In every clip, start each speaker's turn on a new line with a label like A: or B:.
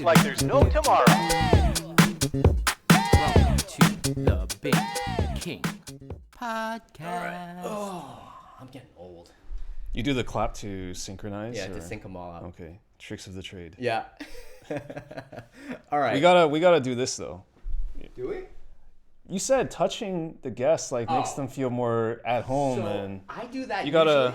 A: like there's no tomorrow.
B: Welcome to the BingKing podcast.
C: Oh, I'm getting old.
D: You do the clap to synchronize?
C: Yeah,
D: or?
C: to sync them all up.
D: Okay, tricks of the trade.
C: Yeah. All right.
D: We gotta do this though.
C: Do we?
D: You said touching the guests makes them feel more at home,
C: So
D: and
C: I do that.
D: you gotta.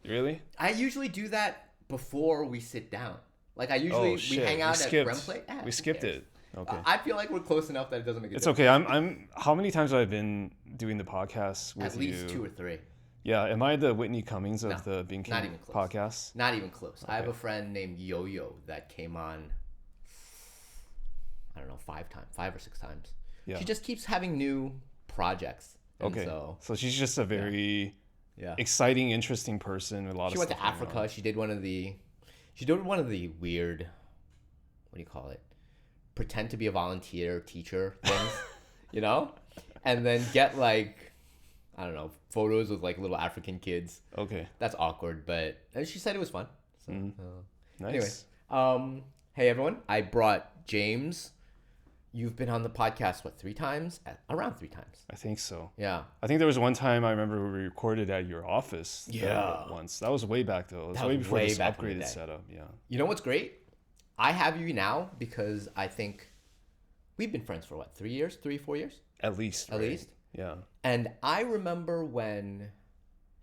D: Really?
C: I usually do that before we sit down. Like I usually we hang out at Brem Plate. Yeah,
D: we skipped it. Okay.
C: I feel like we're close enough that it doesn't make a
D: It's
C: difference.
D: okay. I'm. How many times have I been doing the podcast with you?
C: At least 2 or 3.
D: Yeah. Am I the Whitney Cummings of
C: No,
D: the BingKing
C: not even close.
D: podcast?
C: Not even close. I have a friend named Yo-Yo that came on, I don't know, 5 or 6 times.
D: Yeah.
C: She just keeps having new projects. And
D: Okay.
C: So
D: she's just a very
C: yeah.
D: exciting, interesting person with a lot
C: She
D: of
C: went
D: stuff
C: to Africa.
D: going on.
C: She did one of the weird, what do you call it? Pretend to be a volunteer teacher things, you know? And then get like, I don't know, photos with like little African kids.
D: Okay.
C: That's awkward, but and she said it was fun. So,
D: Nice.
C: anyway, hey everyone, I brought James. You've been on the podcast, what, 3 times? Around 3 times.
D: I think so.
C: Yeah.
D: I think there was one time I remember we recorded at your office.
C: Yeah.
D: Once. That was way back though. It was
C: That
D: way
C: was
D: before
C: way
D: this
C: back in the
D: upgraded
C: day.
D: setup. Yeah.
C: You know what's great? I have you now because I think we've been friends for what, 3 years, 3-4 years?
D: At least.
C: At
D: right?
C: least?
D: Yeah.
C: And I remember when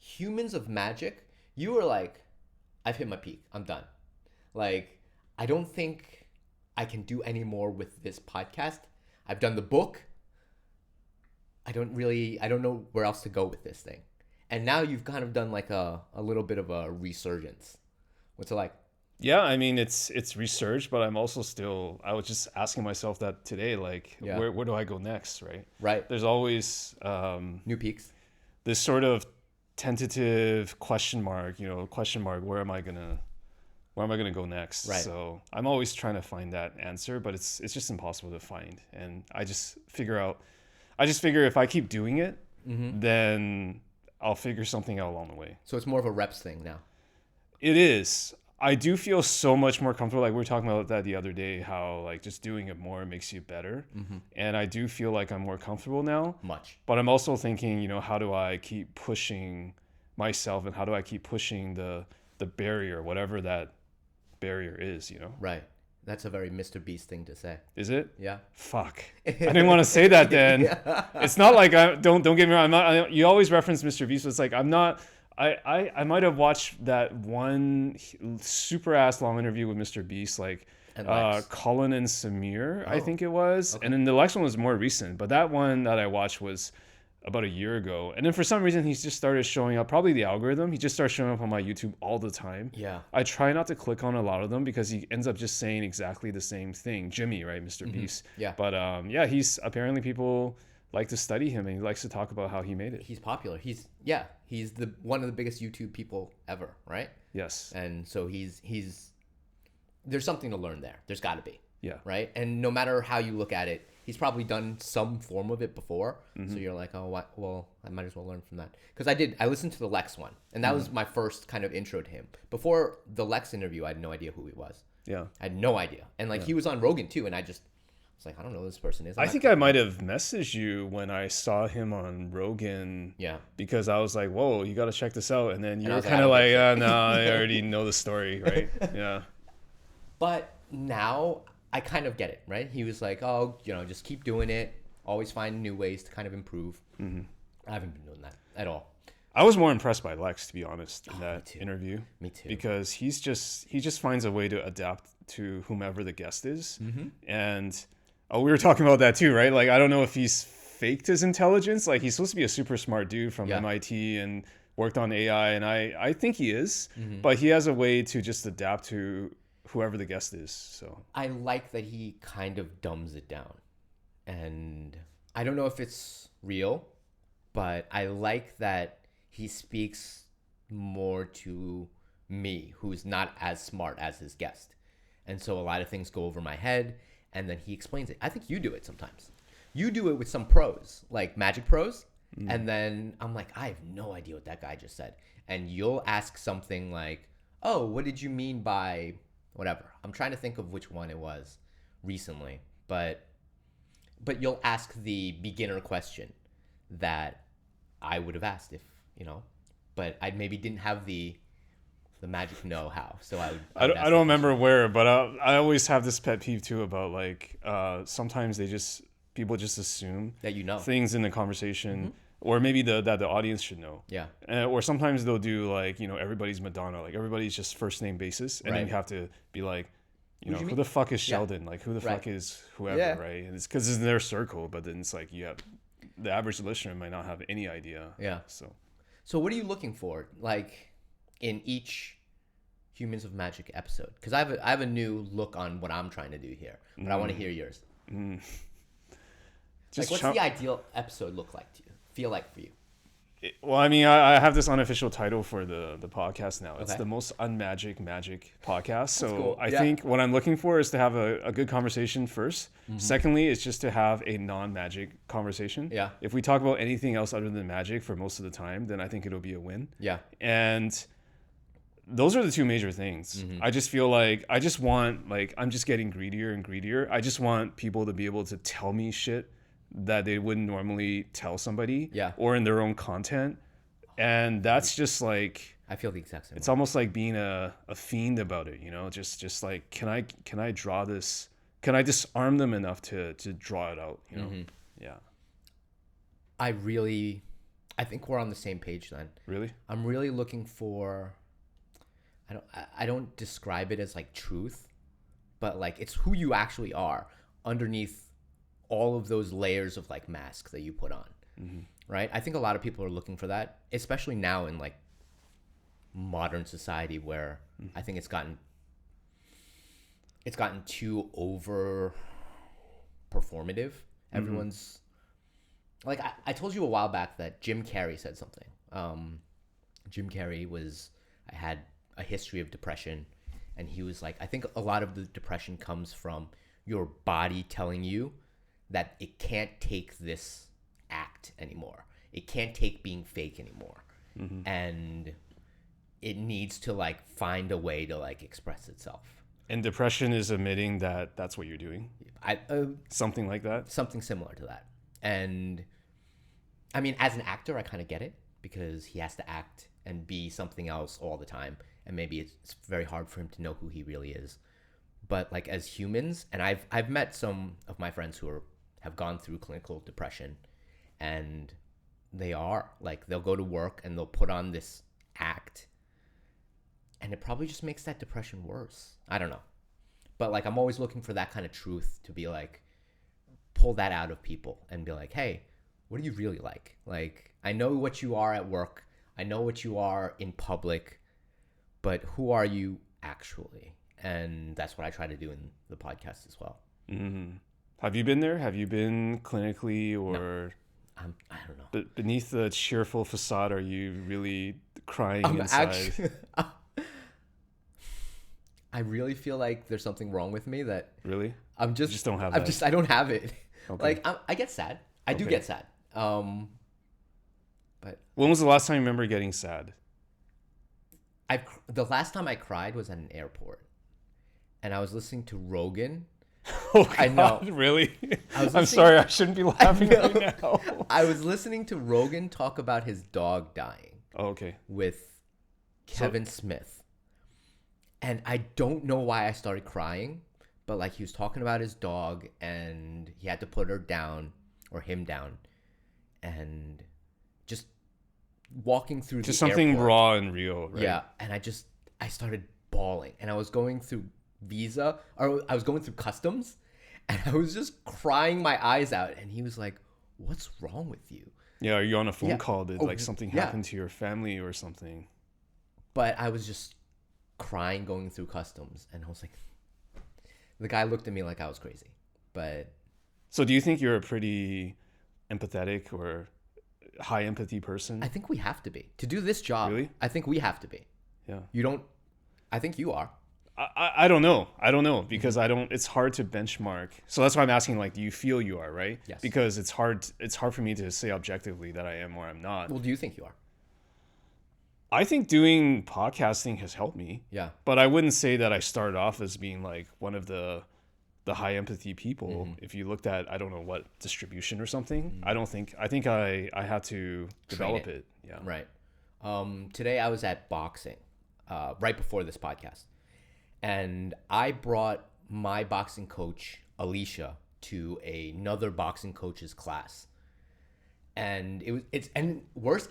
C: Humans of Magic, you were like, I've hit my peak. I'm done. Like, I don't think I can do any more with this podcast. I've done the book. I don't know where else to go with this thing. And now you've kind of done like a little bit of a resurgence. What's it like?
D: Yeah, I mean it's research, but I'm also still I was just asking myself that today, like
C: Yeah.
D: where do I go next, right?
C: Right.
D: There's always
C: New peaks.
D: this sort of tentative question mark, where am I gonna go next?
C: Right.
D: So I'm always trying to find that answer, but it's just impossible to find. And I just figure if I keep doing it, then I'll figure something out along the way.
C: So it's more of a reps thing now.
D: It is. I do feel so much more comfortable. Like we were talking about that the other day, how like just doing it more makes you better. And I do feel like I'm more comfortable now.
C: Much.
D: But I'm also thinking, how do I keep pushing myself and how do I keep pushing the barrier, whatever that barrier is,
C: Right. That's a very Mr. Beast thing to say.
D: Is it?
C: Yeah.
D: Fuck. I didn't want to say that then. It's not like don't get me wrong. You always reference Mr. Beast, but it's like I'm not. I might have watched that one super ass long interview with Mr. Beast, like
C: And Lex.
D: Colin and Samir, I
C: Oh,
D: think it was. And then the Lex one was more recent, but that one that I watched was about a year ago. And then for some reason he's just started showing up, probably the algorithm. He just starts showing up on my YouTube all the time.
C: Yeah.
D: I try not to click on a lot of them because he ends up just saying exactly the same thing. Jimmy, right? Mr. Beast.
C: Yeah.
D: But he's apparently people like to study him and he likes to talk about how he made it.
C: He's popular. He's the one of the biggest YouTube people ever, right?
D: Yes.
C: And so he's there's something to learn there. There's got to be.
D: Yeah.
C: Right? And no matter how you look at it, he's probably done some form of it before. So you're like, "Oh, what? Well, I might as well learn from that." Cuz I listened to the Lex one, and that was my first kind of intro to him. Before the Lex interview, I had no idea who he was.
D: Yeah.
C: I had no idea. And like he was on Rogan too, and I was like, I don't know who this person is.
D: I think I might have messaged you when I saw him on Rogan.
C: Yeah.
D: Because I was like, whoa, you got to check this out. And then you
C: I
D: were
C: was like,
D: kind of
C: I
D: like,
C: don't
D: no, I already know the story, right? Yeah.
C: But now I kind of get it, right? He was like, oh, just keep doing it. Always find new ways to kind of improve. I haven't been doing that at all.
D: I was more impressed by Lex, to be honest, in that
C: too.
D: interview.
C: Me too.
D: Because he just finds a way to adapt to whomever the guest is. And we were talking about that too, right? Like, I don't know if he's faked his intelligence. Like, he's supposed to be a super smart dude from MIT and worked on AI. And I think he is. But he has a way to just adapt to whoever the guest is. So
C: I like that he kind of dumbs it down. And I don't know if it's real, but I like that he speaks more to me, who's not as smart as his guest. And so a lot of things go over my head, and then he explains it. I think you do it sometimes. You do it with some pros, like Magic Pros, and then I'm like, I have no idea what that guy just said. And you'll ask something like, oh, what did you mean by whatever. I'm trying to think of which one it was recently, but you'll ask the beginner question that I would have asked if, but I maybe didn't have the magic know-how, so I would
D: I don't remember where, but I always have this pet peeve too about like sometimes people just assume
C: that
D: things in the conversation, or maybe that the audience should know.
C: Yeah.
D: Or sometimes they'll do like, everybody's Madonna, like everybody's just first name basis, and then you have to be like, who the fuck is Sheldon? Like who the fuck is whoever, right? And it's because it's in their circle, but then it's like the average listener might not have any idea.
C: Yeah. So what are you looking for, like, in each Humans of Magic episode? Because I have a new look on what I'm trying to do here, but I want to hear yours. Like, what's the ideal episode feel like for you?
D: Well, I mean, I have this unofficial title for the podcast now. It's the most unmagic magic podcast. So
C: cool.
D: I think what I'm looking for is to have a good conversation first. Secondly, it's just to have a non-magic conversation.
C: Yeah.
D: If we talk about anything else other than magic for most of the time, then I think it'll be a win.
C: Yeah.
D: And those are the two major things. I just feel like I'm just getting greedier and greedier. I just want people to be able to tell me shit that they wouldn't normally tell somebody, or in their own content, and that's just like,
C: I feel the exact same.
D: It's almost like being a fiend about it, just like, can I draw this? Can I disarm them enough to draw it out? Yeah.
C: I think we're on the same page then.
D: Really?
C: I'm really looking for. I don't describe it as like truth, but like it's who you actually are underneath all of those layers of like masks that you put on, right? I think a lot of people are looking for that, especially now in like modern society, where I think it's gotten too over performative. Everyone's like, I told you a while back that Jim Carrey said something. Jim Carrey had a history of depression, and he was like, I think a lot of the depression comes from your body telling you that it can't take this act anymore. It can't take being fake anymore. And it needs to like find a way to like express itself.
D: And depression is admitting that that's what you're doing. Something like that.
C: Something similar to that. And I mean, as an actor, I kind of get it, because he has to act and be something else all the time. And maybe it's very hard for him to know who he really is. But like as humans, and I've met some of my friends who have gone through clinical depression, and they'll go to work and they'll put on this act, and it probably just makes that depression worse. I don't know. But like, I'm always looking for that kind of truth to be like, pull that out of people and be like, hey, what do you really like? Like, I know what you are at work. I know what you are in public, but who are you actually? And that's what I try to do in the podcast as well.
D: Have you been there? Have you been clinically, or
C: I don't know.
D: But beneath the cheerful facade, are you really crying inside?
C: I really feel like there's something wrong with me that
D: really
C: I
D: just don't have that.
C: I don't have it.
D: Okay.
C: Like I get sad. I do get sad. But
D: when was the last time you remember getting sad?
C: The last time I cried was at an airport, and I was listening to Rogan.
D: Oh God,
C: I know.
D: Really? I'm sorry, I shouldn't be laughing right now.
C: I was listening to Rogan talk about his dog dying.
D: Oh, okay.
C: With Kevin Smith. And I don't know why I started crying, but like, he was talking about his dog, and he had to put him down, and just walking through
D: just
C: the
D: something
C: airport.
D: Raw and real, right?
C: Yeah, and I started bawling, and I was going through I was going through customs, and I was just crying my eyes out, and he was like, what's wrong with you?
D: Yeah, are you on a phone call? Did like something happen to your family or something?
C: But I was just crying going through customs, and I was like, the guy looked at me like I was crazy. But
D: so do you think you're a pretty empathetic or high empathy person?
C: I think we have to be to do this job.
D: Really?
C: I think we have to be.
D: Yeah.
C: You don't? I think you are.
D: I don't know because I don't. It's hard to benchmark. So that's why I'm asking. Like, do you feel you are, right?
C: Yes.
D: Because it's hard. It's hard for me to say objectively that I am or I'm not.
C: Well, do you think you are?
D: I think doing podcasting has helped me.
C: Yeah.
D: But I wouldn't say that I started off as being like one of the high empathy people. If you looked at, I don't know what distribution or something, I think I had to develop it. Yeah.
C: Right. Today I was at boxing, right before this podcast, and I brought my boxing coach, Alicia, to another boxing coach's class. And it's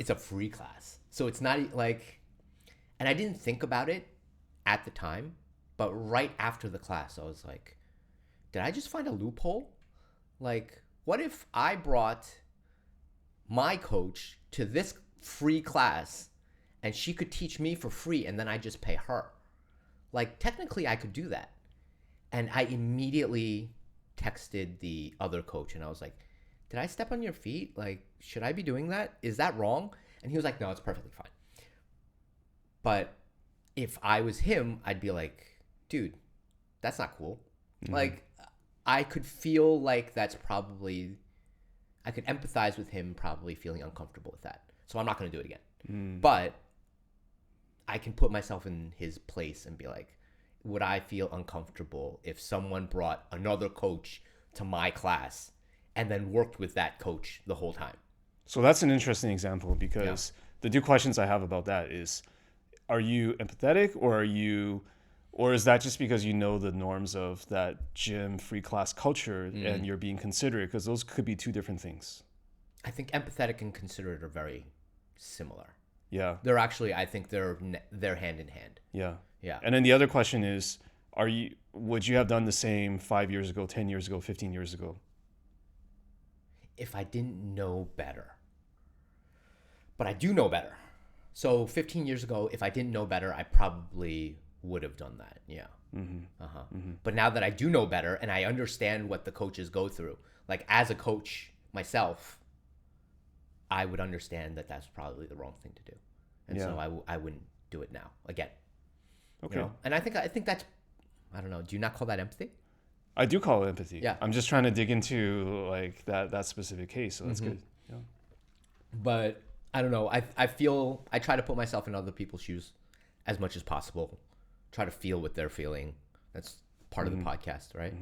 C: a free class. So it's not like, and I didn't think about it at the time, but right after the class, I was like, did I just find a loophole? Like, what if I brought my coach to this free class and she could teach me for free and then I just pay her? Like, technically I could do that. And I immediately texted the other coach and I was like, did I step on your feet? Like, should I be doing that? Is that wrong? And he was like, no, it's perfectly fine. But if I was him, I'd be like, dude, that's not cool. Like, I could feel like I could empathize with him probably feeling uncomfortable with that. So I'm not going to do it again. But I can put myself in his place and be like, would I feel uncomfortable if someone brought another coach to my class and then worked with that coach the whole time?
D: So that's an interesting example because the two questions I have about that is, are you empathetic or is that just because you know the norms of that gym free class culture and you're being considerate? Because those could be two different things.
C: I think empathetic and considerate are very similar.
D: Yeah.
C: They're actually, I think they're hand in hand.
D: Yeah.
C: Yeah.
D: And then the other question is, would you have done the same 5 years ago, 10 years ago, 15 years ago?
C: If I didn't know better. But I do know better. So 15 years ago, if I didn't know better, I probably would have done that. Yeah. But now that I do know better and I understand what the coaches go through, like as a coach myself, I would understand that that's probably the wrong thing to do. And so I wouldn't do it now again.
D: Okay.
C: You know? And I think that's, I don't know. Do you not call that empathy?
D: I do call it empathy.
C: Yeah.
D: I'm just trying to dig into like that specific case. So that's good. Yeah.
C: But I don't know. I feel I try to put myself in other people's shoes as much as possible. Try to feel what they're feeling. That's part of the podcast, right?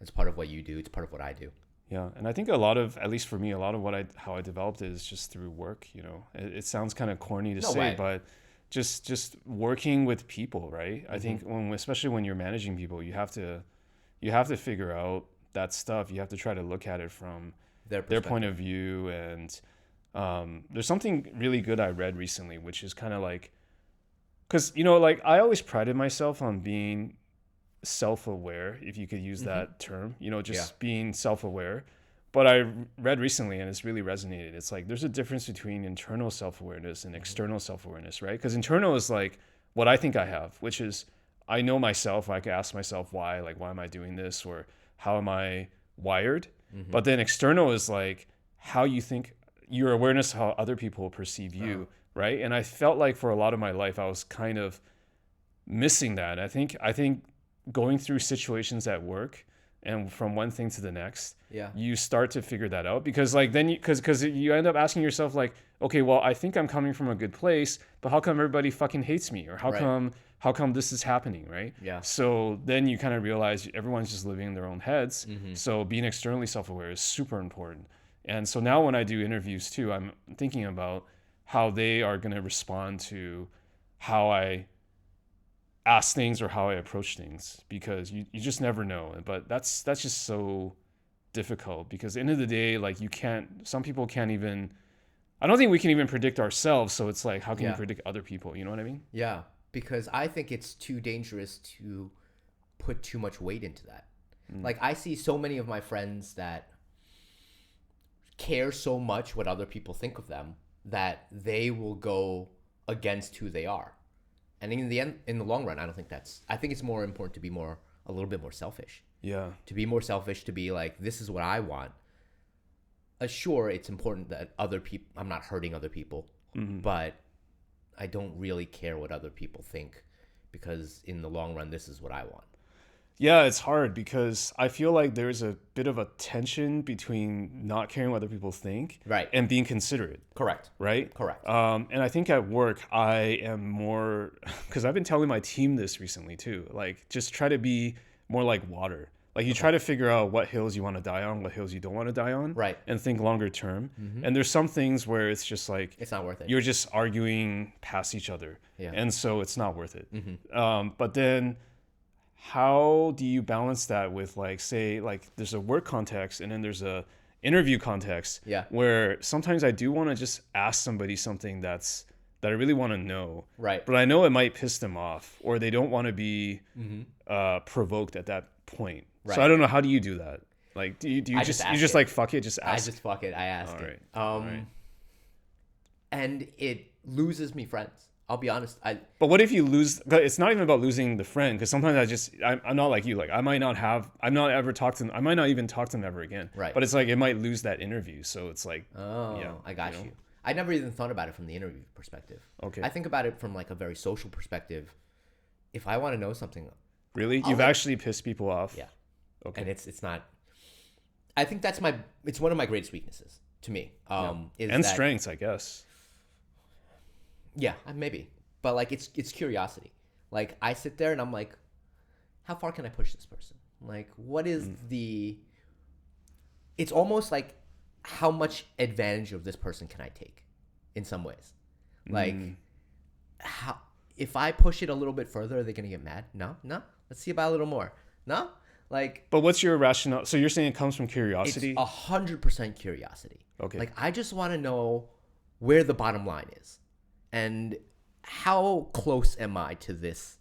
C: That's part of what you do. It's part of what I do.
D: Yeah, and I think a lot of, at least for me, a lot of how I developed it is just through work. You know, it sounds kind of corny to say, but just working with people, right? I think especially when you're managing people, you have to figure out that stuff. You have to try to look at it from their point of view. And there's something really good I read recently, which is kind of like, because like I always prided myself on being self-aware, if you could use that term, being self-aware. But I read recently, and it's really resonated, it's like there's a difference between internal self-awareness and external self-awareness, right? Because internal is like what I think I have, which is I know myself. I can ask myself why am I doing this, or how am I wired? But then external is like how you think, your awareness of how other people perceive you, right? And I felt like for a lot of my life I was kind of missing that. I think going through situations at work and from one thing to the next, you start to figure that out, because like then because you end up asking yourself like, okay, well, I think I'm coming from a good place, but how come everybody fucking hates me, or how come this is happening, right? Yeah. So then you kind of realize everyone's just living in their own heads. So being externally self-aware is super important. And so now when I do interviews too, I'm thinking about how they are going to respond to how I ask things or how I approach things, because you just never know. But that's just so difficult, because at the end of the day, like some people can't even, I don't think we can even predict ourselves. So it's like, how can we predict other people? You know what I mean?
C: Yeah, because I think it's too dangerous to put too much weight into that. Like I see so many of my friends that care so much what other people think of them that they will go against who they are. And in the long run, I think it's more important to be a little bit more selfish. Yeah. To be more selfish, to be like, this is what I want. Sure, it's important that I'm not hurting other people, but I don't really care what other people think, because in the long run, this is what I want.
D: Yeah, it's hard because I feel like there's a bit of a tension between not caring what other people think
C: Right.
D: and being considerate,
C: Correct.
D: right?
C: Correct.
D: And I think at work, I am more, because I've been telling my team this recently too, like just try to be more like water. Like you try to figure out what hills you want to die on, what hills you don't want to die on,
C: Right.
D: and think longer term. And there's some things where it's just like,
C: It's not worth it.
D: you're just arguing past each other.
C: Yeah.
D: And so it's not worth it. But then how do you balance that with like, say, like there's a work context and then there's a interview context
C: Yeah.
D: where sometimes I do want to just ask somebody something that I really want to know.
C: Right.
D: But I know it might piss them off or they don't want to be provoked at that point.
C: Right.
D: So I don't know, how do you do that? Like, do you
C: I
D: just
C: just
D: you
C: ask
D: just
C: it.
D: like fuck it, just ask?
C: I just fuck it. I ask
D: All
C: it.
D: right.
C: And it loses me friends. I'll be honest.
D: But what if you lose? It's not even about losing the friend, because sometimes I'm not like you. Like I might not ever talk to them. I might not even talk to them ever again.
C: Right.
D: But it's like it might lose that interview. So it's like,
C: Oh, I got you. I never even thought about it from the interview perspective.
D: Okay.
C: I think about it from like a very social perspective. If I want to know something,
D: really, you've actually pissed people off.
C: yeah.
D: Okay.
C: And it's not. I think it's one of my greatest weaknesses to me. Is
D: And
C: that,
D: strengths, I guess.
C: Yeah, maybe. But like it's curiosity. Like I sit there and I'm like, how far can I push this person? Like what is the it's almost like how much advantage of this person can I take in some ways? Like how if I push it a little bit further, are they gonna get mad? No? Let's see about a little more. No? Like
D: But what's your rationale? So you're saying it comes from
C: it's
D: curiosity?
C: 100% curiosity.
D: Okay.
C: Like I just want to know where the bottom line is, and how close am I to this,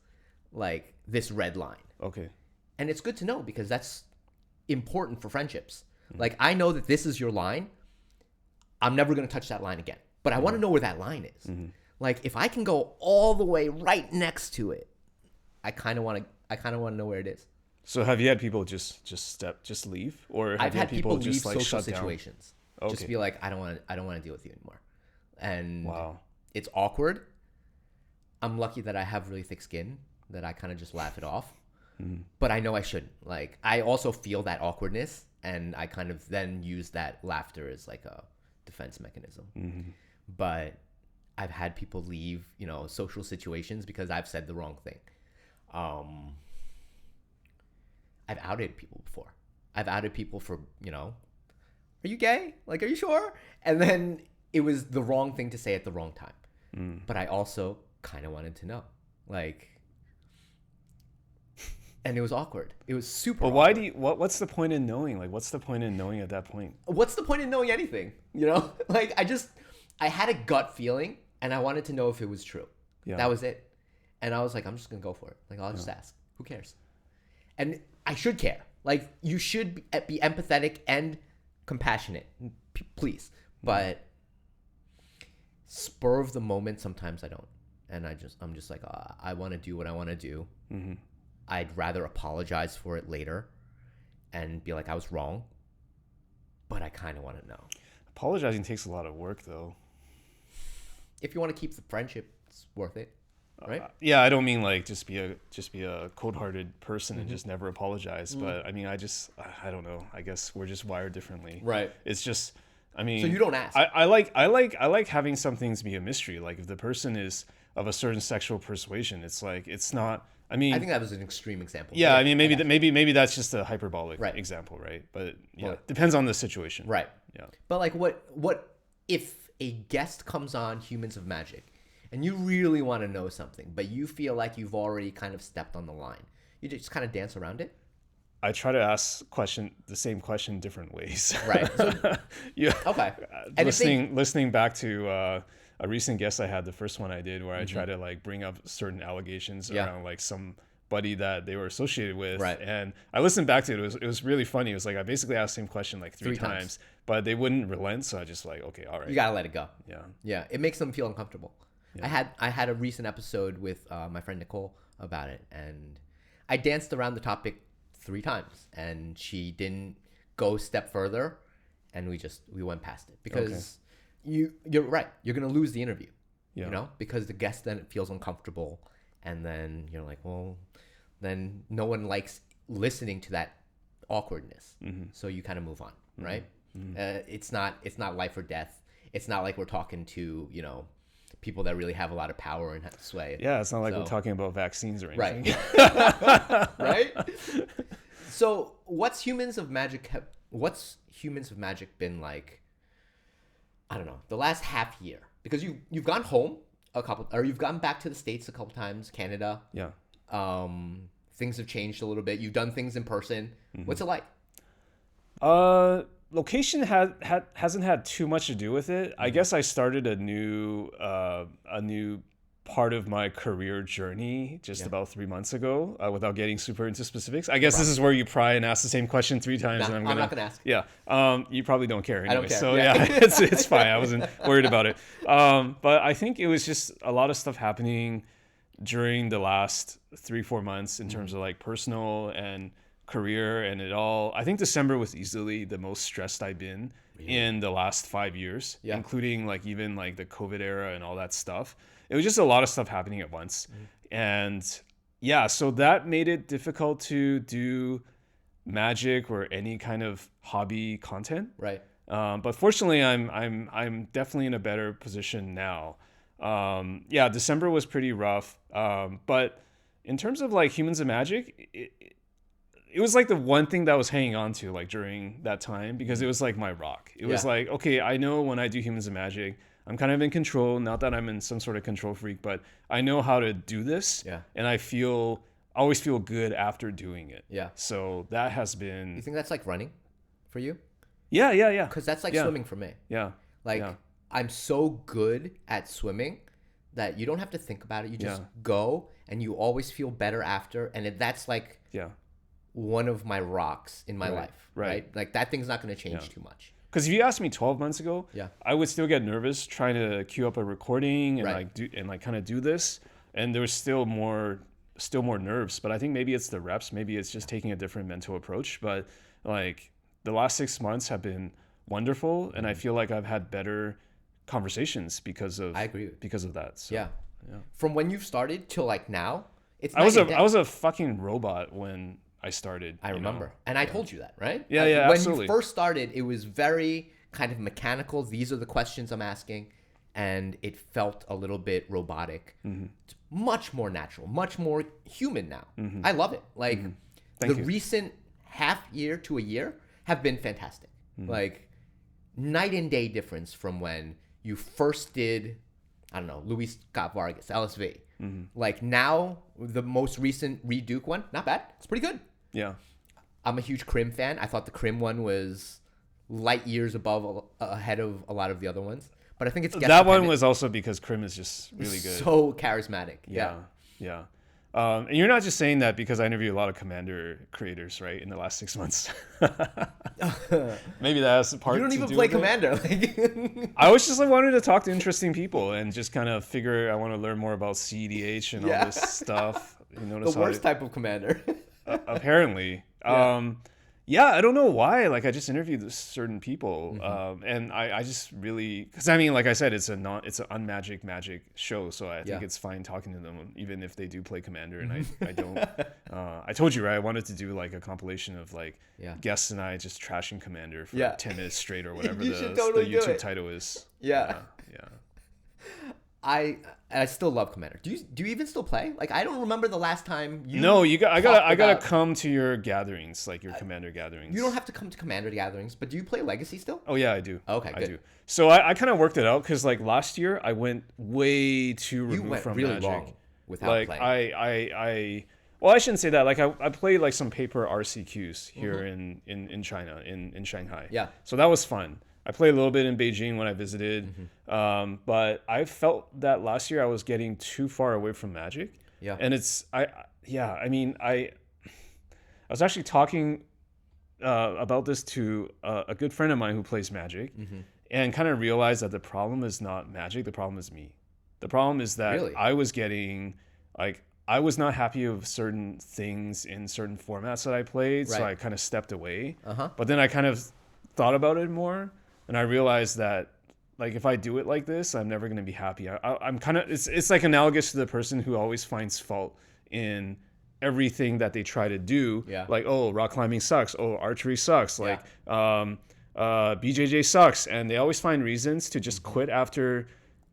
C: like this red line?
D: Okay.
C: And it's good to know because that's important for friendships. Like I know that this is your line. I'm never gonna touch that line again. But I want to know where that line is. Like if I can go all the way right next to it, I kind of want to know where it is.
D: So have you had people just leave, or have
C: I've
D: you
C: had people leave
D: just like
C: social
D: shut down?
C: situations.
D: Okay.
C: Just be like, I don't want to deal with you anymore. And
D: Wow.
C: it's awkward. I'm lucky that I have really thick skin that I kind of just laugh it off. But I know I shouldn't. Like I also feel that awkwardness, and I kind of then use that laughter as like a defense mechanism. But I've had people leave, social situations because I've said the wrong thing. I've outed people before. I've outed people for, are you gay? Like, are you sure? And then it was the wrong thing to say at the wrong time. But I also kind of wanted to know. Like, and it was awkward. It was super
D: But
C: awkward.
D: why do you? What's the point in knowing? Like, what's the point in knowing at that point?
C: What's the point in knowing anything? Like, I had a gut feeling, and I wanted to know if it was true.
D: Yeah.
C: That was it. And I was like, I'm just going to go for it. Like, I'll just ask. Who cares? And I should care. Like, you should be empathetic and compassionate. Please. But spur of the moment, sometimes I don't. And I'm just like, I want to do what I want to do. I'd rather apologize for it later and be like, I was wrong. But I kind of want to know.
D: Apologizing takes a lot of work, though.
C: If you want to keep the friendship, it's worth it, right?
D: Yeah, I don't mean like just be a cold-hearted person and just never apologize. But I mean, I don't know. I guess we're just wired differently.
C: Right.
D: It's just, I mean.
C: So you don't ask.
D: I like having some things be a mystery. Like if the person is of a certain sexual persuasion, it's like it's not. I mean,
C: I think that was an extreme example.
D: yeah, I mean, maybe that's just a hyperbolic
C: Right.
D: example, right? But yeah,
C: Right.
D: depends on the situation.
C: Right.
D: Yeah.
C: But like, what if a guest comes on Humans of Magic, and you really want to know something, but you feel like you've already kind of stepped on the line? You just kind of dance around it.
D: I try to ask the same question different ways.
C: Right. So,
D: Yeah.
C: okay. And
D: listening back to a recent guest I had, the first one I did, where I try to like bring up certain allegations around like somebody that they were associated with,
C: Right.
D: and I listened back to it. It was really funny. It was like I basically asked the same question like three times, but they wouldn't relent. So I just like, okay, all right.
C: you gotta let it go.
D: Yeah.
C: Yeah, it makes them feel uncomfortable. I had a recent episode with my friend Nicole about it, and I danced around the topic 3 times, and she didn't go a step further, and we went past it because you're right. You're gonna lose the interview, because the guest then feels uncomfortable, and then you're like, well, then no one likes listening to that awkwardness. So you kind of move on, right? It's not life or death. It's not like we're talking to, people that really have a lot of power and sway.
D: Yeah, it's not like we're talking about vaccines or anything.
C: Right. Right? So what's Humans of Magic been like, I don't know, the last half year? Because you've gone home you've gone back to the States a couple times, Canada.
D: Yeah.
C: Things have changed a little bit. You've done things in person. What's it like?
D: Location hasn't had too much to do with it. I guess I started a new part of my career journey just about 3 months ago, without getting super into specifics. I guess this is where you pry and ask the same question 3 times.
C: Nah,
D: and
C: I'm not gonna ask.
D: Yeah. You probably don't care anyway.
C: I don't care.
D: So yeah, it's fine. I wasn't worried about it. But I think it was just a lot of stuff happening during the last 3-4 months in terms of like personal and career and it all. I think December was easily the most stressed I've been in the last 5 years, including like even like the COVID era and all that stuff. It was just a lot of stuff happening at once. And yeah, so that made it difficult to do magic or any kind of hobby content.
C: Right.
D: But fortunately, I'm definitely in a better position now. Yeah, December was pretty rough. But in terms of like Humans of Magic, it was like the one thing that I was hanging on to like during that time, because it was like my rock. It was like, okay, I know when I do Humans of Magic, I'm kind of in control. Not that I'm in some sort of control freak, but I know how to do this. Yeah. And I always feel good after doing it. Yeah. So that has been.
C: You think that's like running for you?
D: Yeah.
C: Because that's like swimming for me.
D: Yeah.
C: Like I'm so good at swimming that you don't have to think about it. You just go and you always feel better after. And that's like one of my rocks in my life. Right. Like that thing's not going to change too much.
D: Because if you asked me 12 months ago, I would still get nervous trying to queue up a recording and kind of do this, and there was still more nerves. But I think maybe it's the reps, maybe it's just taking a different mental approach. But like the last 6 months have been wonderful, and I feel like I've had better conversations because of that. So, yeah.
C: From when you've started till like now,
D: I was a fucking robot when I started.
C: I remember. And I told you that, right?
D: Yeah,
C: when
D: absolutely.
C: you first started, it was very kind of mechanical. These are the questions I'm asking. And it felt a little bit robotic. It's much more natural, much more human now. I love it. Like the recent half year to a year have been fantastic. Like night and day difference from when you first did, I don't know, Luis Scott Vargas, LSV. Like now, the most recent Reed Duke one, not bad. It's pretty good.
D: Yeah.
C: I'm a huge Crim fan. I thought the Crim one was light years ahead of a lot of the other ones. But I think it's
D: that one was also because Crim is just really good.
C: So charismatic.
D: Yeah. And you're not just saying that because I interview a lot of Commander creators, right, in the last 6 months. Maybe that's the part.
C: You don't even play Commander.
D: I was just like wanted to talk to interesting people and just kind of figure I want to learn more about CEDH and all this stuff. You notice
C: the worst type of Commander.
D: Apparently. I don't know why. Like I just interviewed certain people, and I just really, because I mean, like I said, it's an unmagic magic show, so I think it's fine talking to them, even if they do play Commander, and I don't. I told you, right? I wanted to do like a compilation of like guests and I just trashing Commander for 10 minutes straight or whatever the YouTube title is. Yeah.
C: I still love Commander. Do you even still play? Like I don't remember the last time you.
D: No, I gotta come to your gatherings, like your Commander gatherings.
C: You don't have to come to Commander gatherings, but do you play Legacy still?
D: Oh yeah, I do.
C: Okay, good.
D: I do. So I kind of worked it out because like last year I went way too removed from
C: really
D: Magic.
C: Long without
D: like
C: playing.
D: Well, I shouldn't say that. Like I played like some paper RCQs here in China, in Shanghai. Yeah. So that was fun. I played a little bit in Beijing when I visited, but I felt that last year I was getting too far away from Magic. Yeah. And I was actually talking about this to a good friend of mine who plays Magic, and kind of realized that the problem is not Magic, the problem is me. The problem is that I was getting like I was not happy with certain things in certain formats that I played, so I kind of stepped away. But then I kind of thought about it more. And I realized that, like, if I do it like this, I'm never going to be happy. I'm kind of, it's like analogous to the person who always finds fault in everything that they try to do.
C: Yeah.
D: Like, oh, rock climbing sucks. Oh, archery sucks. Like, BJJ sucks. And they always find reasons to just quit after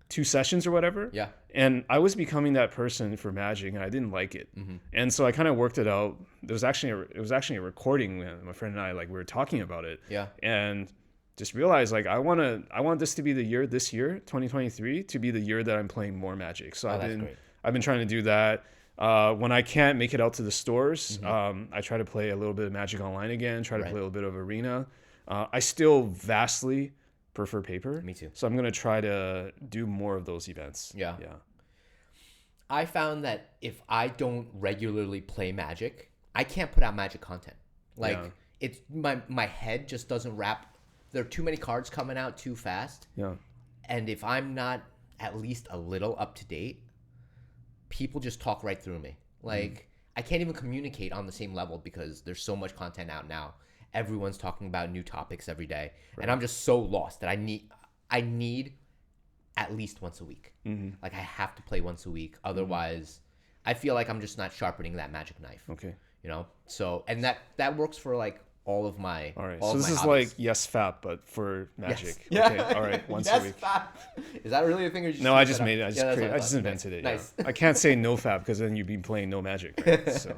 D: 2 sessions or whatever.
C: Yeah.
D: And I was becoming that person for magic, and I didn't like it. And so I kind of worked it out. It was actually a recording. My friend and I, like, we were talking about it.
C: Yeah.
D: And just realized, like, I want this to be this year, 2023, to be the year that I'm playing more Magic. So I've been trying to do that. When I can't make it out to the stores, I try to play a little bit of Magic Online again. Try to play a little bit of Arena. I still vastly prefer paper.
C: Me too.
D: So I'm gonna try to do more of those events.
C: Yeah.
D: Yeah.
C: I found that if I don't regularly play Magic, I can't put out Magic content. Like it's my head just doesn't wrap. There are too many cards coming out too fast.
D: Yeah.
C: And if I'm not at least a little up to date, people just talk right through me. Like I can't even communicate on the same level because there's so much content out now. Everyone's talking about new topics every day, and I'm just so lost that I need at least once a week. Like I have to play once a week, otherwise I feel like I'm just not sharpening that magic knife.
D: Okay.
C: You know, so and that works for like all of my.
D: All right.
C: all
D: So
C: of
D: this
C: my
D: is
C: hobbies.
D: like yes fap, but for Magic.
C: Yes.
D: Okay. All right. Once
C: Yes,
D: a week.
C: fap. Is that really a thing? Or
D: No, I just
C: that
D: made it.
C: up?
D: I just
C: Yeah, that's
D: created,
C: what
D: I just
C: thought.
D: invented it.
C: Nice.
D: Yeah. I can't say no fap because then you'd be playing no Magic. Right? So,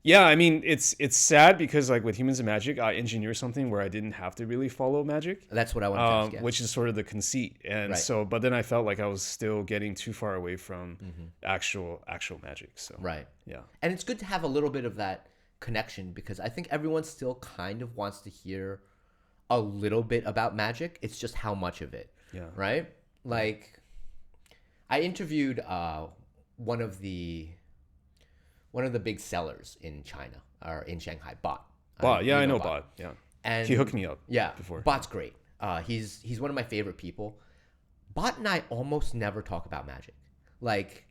D: yeah. I mean, it's sad because like with Humans and Magic, I engineered something where I didn't have to really follow Magic.
C: That's what I wanted to ask. Yeah.
D: Which is sort of the conceit, and so, but then I felt like I was still getting too far away from actual Magic. So,
C: Right.
D: yeah,
C: And it's good to have a little bit of that connection because I think everyone still kind of wants to hear a little bit about Magic. It's just how much of it.
D: Yeah.
C: Right? Like I interviewed one of the big sellers in China or in Shanghai, Bot.
D: Bot. Yeah,
C: You
D: I know Bot. Yeah,
C: And
D: he hooked me up.
C: Yeah,
D: before.
C: Bot's great. He's one of my favorite people. Bot and I almost never talk about Magic. Like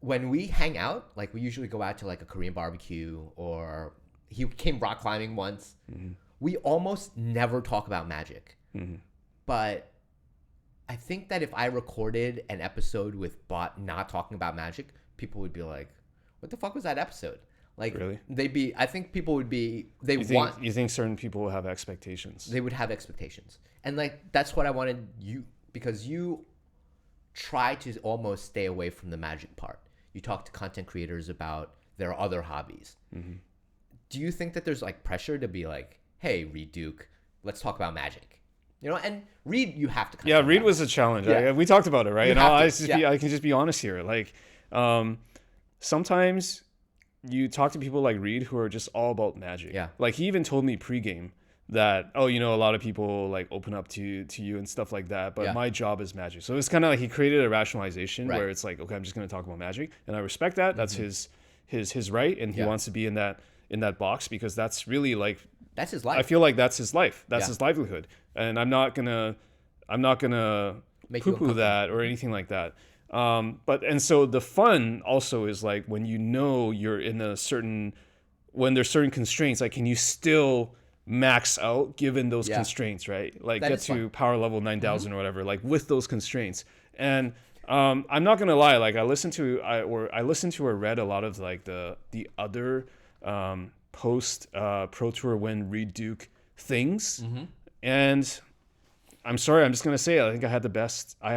C: when we hang out, like we usually go out to like a Korean barbecue or he came rock climbing once. We almost never talk about Magic. But I think that if I recorded an episode with Bot not talking about Magic, people would be like, what the fuck was that episode? Like
D: Really?
C: I think people would be,
D: You think certain people will have expectations?
C: they would have expectations. And like, that's what I wanted you, because you try to almost stay away from the Magic part. You talk to content creators about their other hobbies. Do you think that there's like pressure to be like, hey, Reed Duke, let's talk about Magic? You know, and Reed, you have to.
D: Yeah, Reed was a challenge.
C: Yeah.
D: We talked about it, right?
C: You
D: And
C: have to,
D: I can just be honest here. Like, sometimes you talk to people like Reed who are just all about Magic.
C: Yeah.
D: Like he even told me pregame that, oh, you know, a lot of people like open up to you and stuff like that, but my job is Magic. So it's kind of like he created a rationalization where it's like, okay, I'm just going to talk about Magic, and I respect that. That's his right, and he wants to be in that box because that's really like
C: that's his life.
D: I feel like that's his life. That's his livelihood, and I'm not gonna poo-poo that or anything like that. And so the fun also is like when you know you're in when there's certain constraints, like can you still max out given those constraints, right? Like
C: that
D: get to
C: fun.
D: power level 9,000 or whatever, like with those constraints. And I'm not gonna lie, like I listened to or read a lot of like the other post Pro Tour win Reed Duke things, and I'm sorry, I'm just gonna say it. I think I had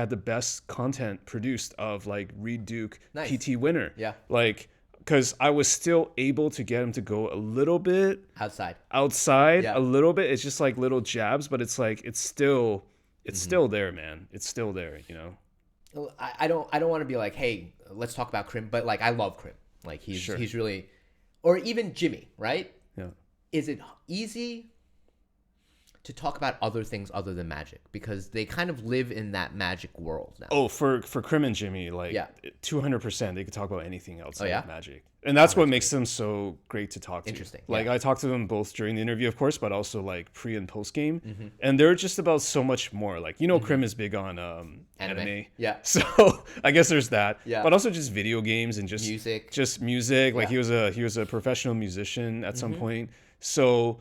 D: the best content produced of like Reed Duke PT winner.
C: Yeah.
D: Like, because I was still able to get him to go a little bit
C: outside,
D: a little bit. It's just like little jabs, but it's like it's still there, man. It's still there, you know.
C: I don't want to be like, hey, let's talk about Krim, but like I love Krim. Like he's really, or even Jimmy, right?
D: Yeah.
C: Is it easy to talk about other things other than Magic because they kind of live in that Magic world now?
D: Oh, for Krim and Jimmy, like 200%, they could talk about anything outside of Magic, and that's what makes them so great to talk to.
C: Interesting.
D: Like I talked to them both during the interview, of course, but also like pre and post game, and they're just about so much more. Like Krim is big on anime.
C: Yeah.
D: So I guess there's that.
C: Yeah.
D: But also just video games and just music. Like he was a professional musician at some point. So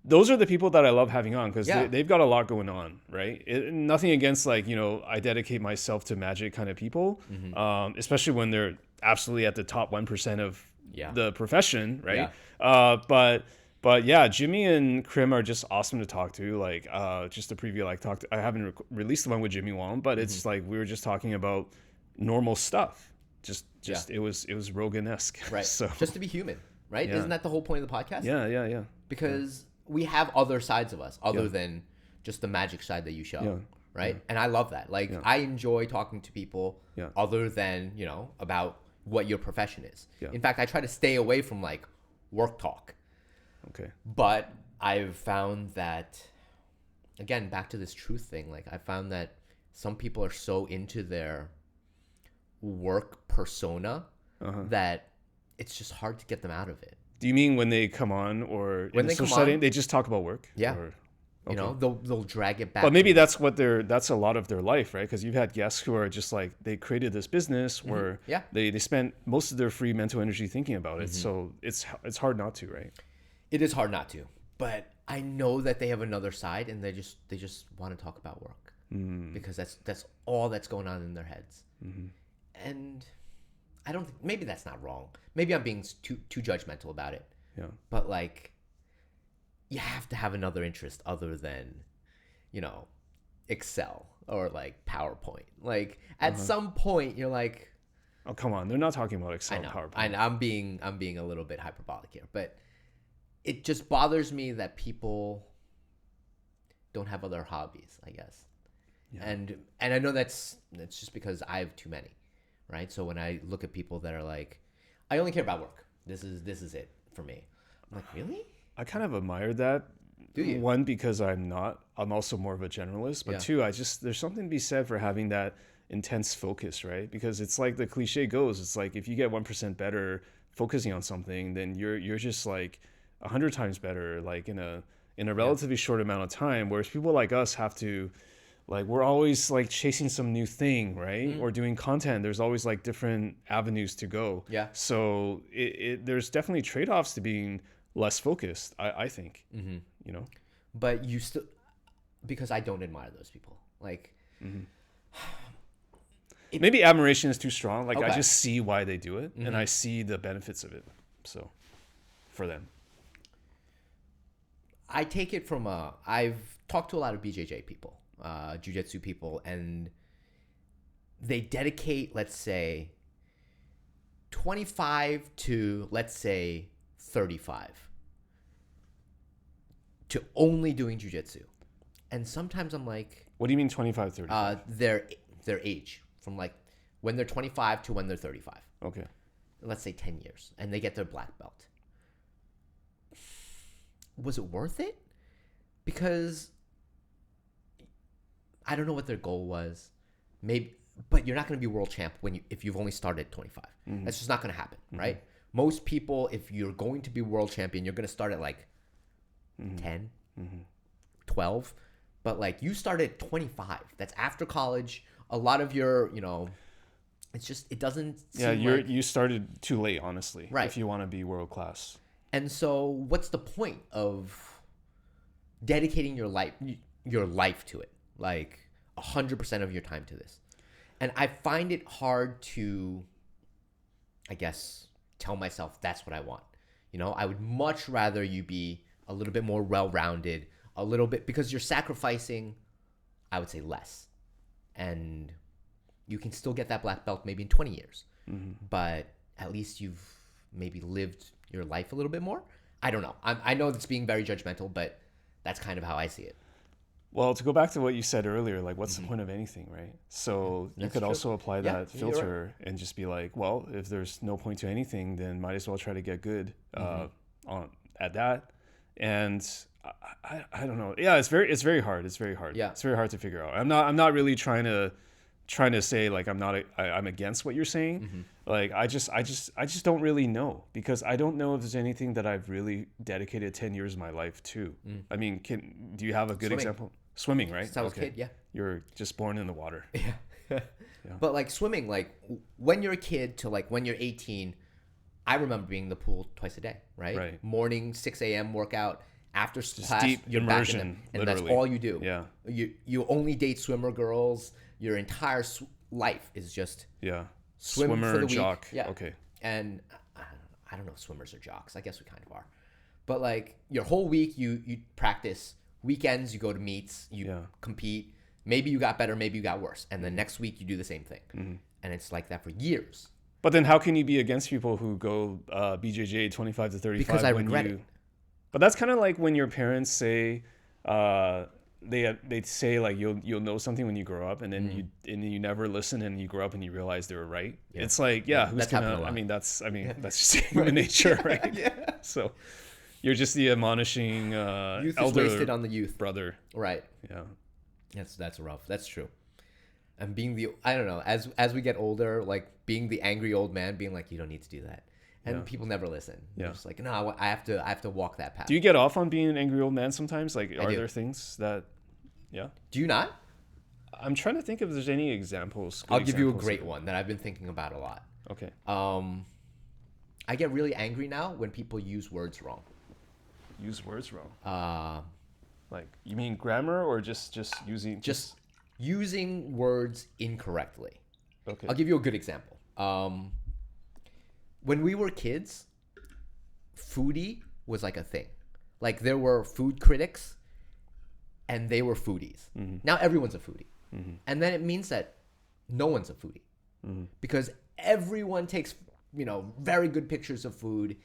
D: those are the people that I love having on because they've got a lot going on, right? Nothing against like, I dedicate myself to Magic kind of people, especially when they're absolutely at the top 1% of
C: Yeah.
D: the profession, right?
C: Yeah.
D: But yeah, Jimmy and Krim are just awesome to talk to. Like, just to preview, like, I haven't released the one with Jimmy Wong, but it's like we were just talking about normal stuff. Just
C: Yeah.
D: it was Rogan-esque.
C: Right.
D: So
C: Just to be human, right?
D: Yeah.
C: Isn't that the whole point of the podcast?
D: yeah.
C: Because we have other sides of us other than just the magic side that you show.
D: Yeah.
C: Right. And I love that. Like, I enjoy talking to people
D: Yeah.
C: other than, about what your profession is.
D: Yeah.
C: In fact, I try to stay away from like work talk.
D: Okay.
C: But I've found that, again, back to this truth thing, like I found that some people are so into their work persona that it's just hard to get them out of it.
D: Do you mean when they come on or
C: When
D: in
C: they
D: a social
C: come on-
D: setting, they just talk about work?
C: Yeah.
D: Or,
C: You know, they'll drag it back.
D: but maybe that's that's a lot of their life, right? Because you've had guests who are just like, they created this business where
C: Yeah.
D: they spent most of their free mental energy thinking about it. So it's hard not to, right?
C: It is hard not to, but I know that they have another side, and they just want to talk about work because that's all that's going on in their heads. And I don't think, maybe that's not wrong. Maybe I'm being too judgmental about it.
D: Yeah.
C: But like, you have to have another interest other than, Excel or like PowerPoint. Like at some point, you're like,
D: Oh, come on. They're not talking about
C: I
D: Excel and
C: know,
D: PowerPoint.
C: I'm being a little bit hyperbolic here, but it just bothers me that people don't have other hobbies, I guess.
D: Yeah.
C: And I know that's just because I have too many, right? So when I look at people that are like, I only care about work. This is it for me. I'm like, really?
D: I kind of admire that.
C: Do you?
D: One, because I'm also more of a generalist, but
C: Yeah.
D: two, there's something to be said for having that intense focus, right? Because it's like the cliche goes, it's like if you get 1% better focusing on something, then you're just like 100 times better, like in a relatively short amount of time. Whereas people like us have to, like, we're always like chasing some new thing, right? Or doing content. There's always like different avenues to go.
C: Yeah.
D: So there's definitely trade-offs to being less focused, I think.
C: But you still, because I don't admire those people. Like,
D: Maybe admiration is too strong. Like, I
C: Okay.
D: just see why they do it, and I see the benefits of it. So, for them.
C: I take it from I've talked to a lot of BJJ people, jiu-jitsu people, and they dedicate, let's say, 25 to, let's say, 35 to only doing jiu-jitsu. And sometimes I'm like,
D: What do you mean 25, 30?
C: their age, from like when they're 25 to when they're 35.
D: Okay.
C: Let's say 10 years, and they get their black belt. Was it worth it? Because I don't know what their goal was. Maybe, but you're not going to be world champ if you've only started at 25. That's just not going to happen, right? Most people, if you're going to be world champion, you're going to start at like 10, 12. But like, you started at 25. That's after college. A lot of your, it's just, it doesn't seem
D: You started too late, honestly.
C: Right.
D: If you want to be world class.
C: And so what's the point of dedicating your life to it? Like 100% of your time to this. And I find it hard to, I guess, tell myself that's what I want. I would much rather you be a little bit more well-rounded, a little bit, because you're sacrificing, I would say, less. And you can still get that black belt maybe in 20 years. But at least you've maybe lived your life a little bit more. I don't know. I know it's being very judgmental, but that's kind of how I see it.
D: Well, to go back to what you said earlier, like, what's the point of anything, right? So you
C: That's
D: could
C: true.
D: also apply
C: Yeah,
D: that
C: you're right.
D: filter and just be like, well, if there's no point to anything, then might as well try to get good at that. And I don't know. Yeah, it's very hard. It's very hard.
C: Yeah.
D: It's very hard to figure out. I'm not really trying to say like I'm against what you're saying. Like I just don't really know, because I don't know if there's anything that I've really dedicated 10 years of my life to. I mean, do you have a good
C: Swimming.
D: example? Swimming, right?
C: Since I was a kid, yeah.
D: You're just born in the water.
C: But like swimming, like when you're a kid to like when you're 18, I remember being in the pool twice a day, right?
D: Right.
C: Morning, 6 a.m. workout. After class,
D: deep
C: you're back in
D: immersion,
C: and that's
D: literally.
C: all you do.
D: Yeah.
C: You only date swimmer girls. Your entire life is just
D: Yeah.
C: swim
D: Swimmer,
C: for the week.
D: jock.
C: Yeah.
D: Okay.
C: And I don't know if swimmers are jocks. I guess we kind of are. But like your whole week, you practice. Weekends, you go to meets, you compete. Maybe you got better, maybe you got worse. And then next week, you do the same thing. And it's like that for years.
D: But then how can you be against people who go BJJ 25 to 35?
C: Because I regret it.
D: But that's kind of like when your parents say, they say like you'll know something when you grow up, and then you never listen, and you grow up and you realize they were right. Yeah. It's like who's
C: that's
D: gonna? That's just human nature, right?
C: Yeah.
D: So you're just the admonishing
C: youth
D: elder
C: is wasted on the youth,
D: brother.
C: Right.
D: Yeah.
C: That's rough. That's true. And being I don't know, as we get older, like being the angry old man, being like, you don't need to do that. And people never listen. Yeah. They're just like, no, I have to walk that path.
D: Do you get off on being an angry old man sometimes? Like, are there things that,
C: Do you not?
D: I'm trying to think if there's any examples.
C: I'll give you a great one that I've been thinking about a lot.
D: Okay.
C: I get really angry now when people use words wrong.
D: Use words wrong? Like, you mean grammar or just using...
C: Just using words incorrectly.
D: Okay.
C: I'll give you a good example. When we were kids, foodie was like a thing. Like there were food critics and they were foodies. Now everyone's a foodie. And then it means that no one's a foodie. Because everyone takes, very good pictures of food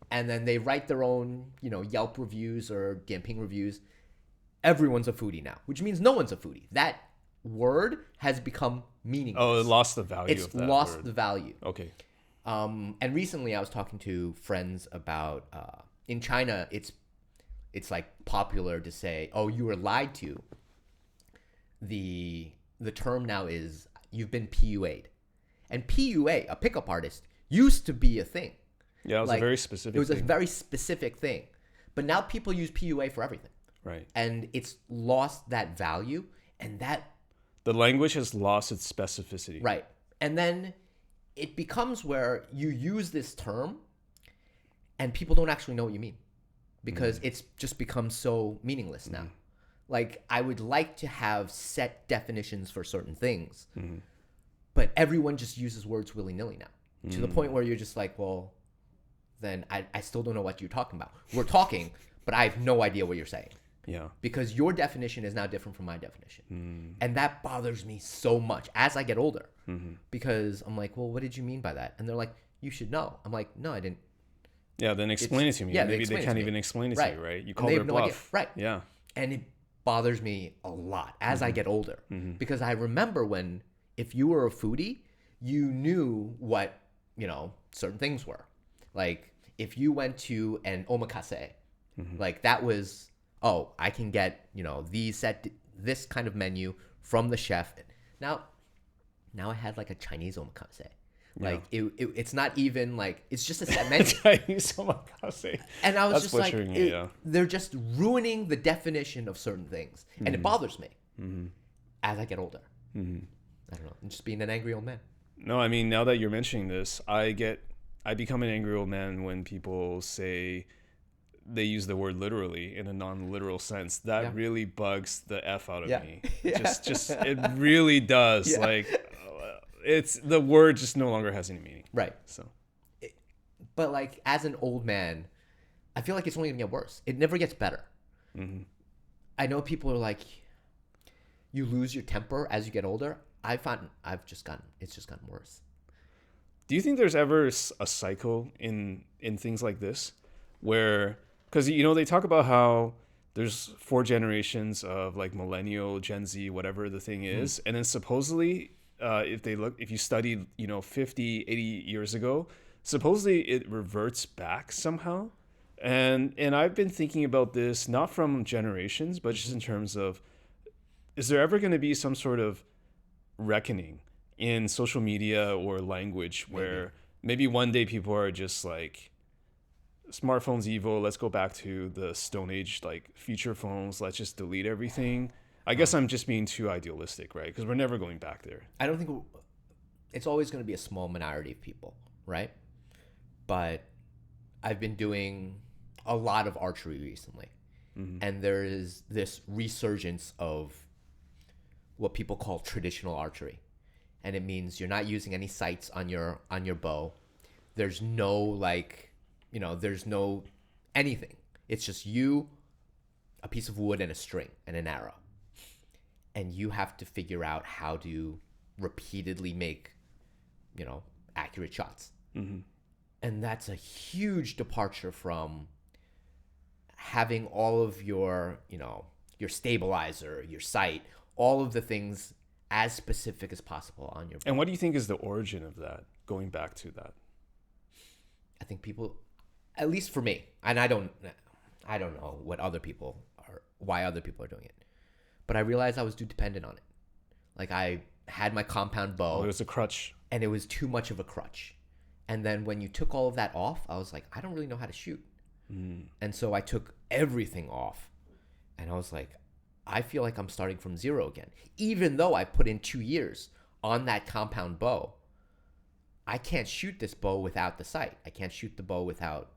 C: and then they write their own, Yelp reviews or BingKing reviews. Everyone's a foodie now, which means no one's a foodie. That word has become meaningless.
D: Oh, it lost the value of that
C: It's lost
D: word.
C: the value.
D: Okay.
C: And recently I was talking to friends about in China it's like popular to say, oh, you were lied to. The term now is you've been PUA'd. And PUA, a pickup artist, used to be a thing.
D: Yeah, it was a very specific thing.
C: It was a very specific thing. But now people use PUA for everything.
D: Right.
C: And it's lost that value and that...
D: The language has lost its specificity.
C: Right. And then it becomes where you use this term and people don't actually know what you mean because it's just become so meaningless now. Like I would like to have set definitions for certain things, but everyone just uses words willy-nilly now to the point where you're just like, well, then I still don't know what you're talking about. We're talking, but I have no idea what you're saying.
D: Yeah.
C: Because your definition is now different from my definition. And that bothers me so much as I get older. Because I'm like, well, what did you mean by that? And they're like, you should know. I'm like, no, I didn't.
D: Yeah, then explain it to me.
C: Yeah,
D: maybe they can't even explain it to you, right? You call their bluff.
C: Right.
D: Yeah.
C: And it bothers me a lot as I get older. Because I remember when, if you were a foodie, you knew what, certain things were. Like, if you went to an omakase, like that was... oh, I can get, this kind of menu from the chef. Now I had like a Chinese omakase. Like it's not even like, it's just a set menu.
D: Chinese omakase.
C: And I was just like,
D: it.
C: They're just ruining the definition of certain things. And it bothers me as I get older. I don't know. I'm just being an angry old man.
D: No, I mean, now that you're mentioning this, I become an angry old man when people say they use the word literally in a non-literal sense. That really bugs the F out of me. Just it really does. Like it's the word just no longer has any meaning.
C: Right.
D: So
C: but like as an old man, I feel like it's only gonna get worse. It never gets better. I know people are like, you lose your temper as you get older. It's just gotten worse.
D: Do you think there's ever a cycle in things like this where, because they talk about how there's 4 generations of like millennial, Gen Z, whatever the thing is, and then supposedly if you study 50, 80 years ago, supposedly it reverts back somehow. And I've been thinking about this not from generations, but just in terms of, is there ever going to be some sort of reckoning in social media or language where maybe one day people are just like, smartphone's evil, let's go back to the Stone Age like feature phones, let's just delete everything. I guess I'm just being too idealistic, right? Because we're never going back there.
C: I don't think it's always going to be a small minority of people, right? But I've been doing a lot of archery recently, and there is this resurgence of what people call traditional archery. and it means you're not using any sights on your bow. There's no like, there's no anything. It's just you, a piece of wood, and a string and an arrow. And you have to figure out how to repeatedly make, accurate shots.
D: Mm-hmm.
C: And that's a huge departure from having all of your, your stabilizer, your sight, all of the things as specific as possible on your bow.
D: And what do you think is the origin of that, going back to that?
C: I think people, at least for me, and I don't know why other people are doing it, but I realized I was too dependent on it. Like I had my compound bow.
D: Oh, it was a crutch.
C: And it was too much of a crutch. And then when you took all of that off, I was like, I don't really know how to shoot. And so I took everything off. And I was like, I feel like I'm starting from zero again. Even though I put in 2 years on that compound bow, I can't shoot this bow without the sight. I can't shoot the bow without,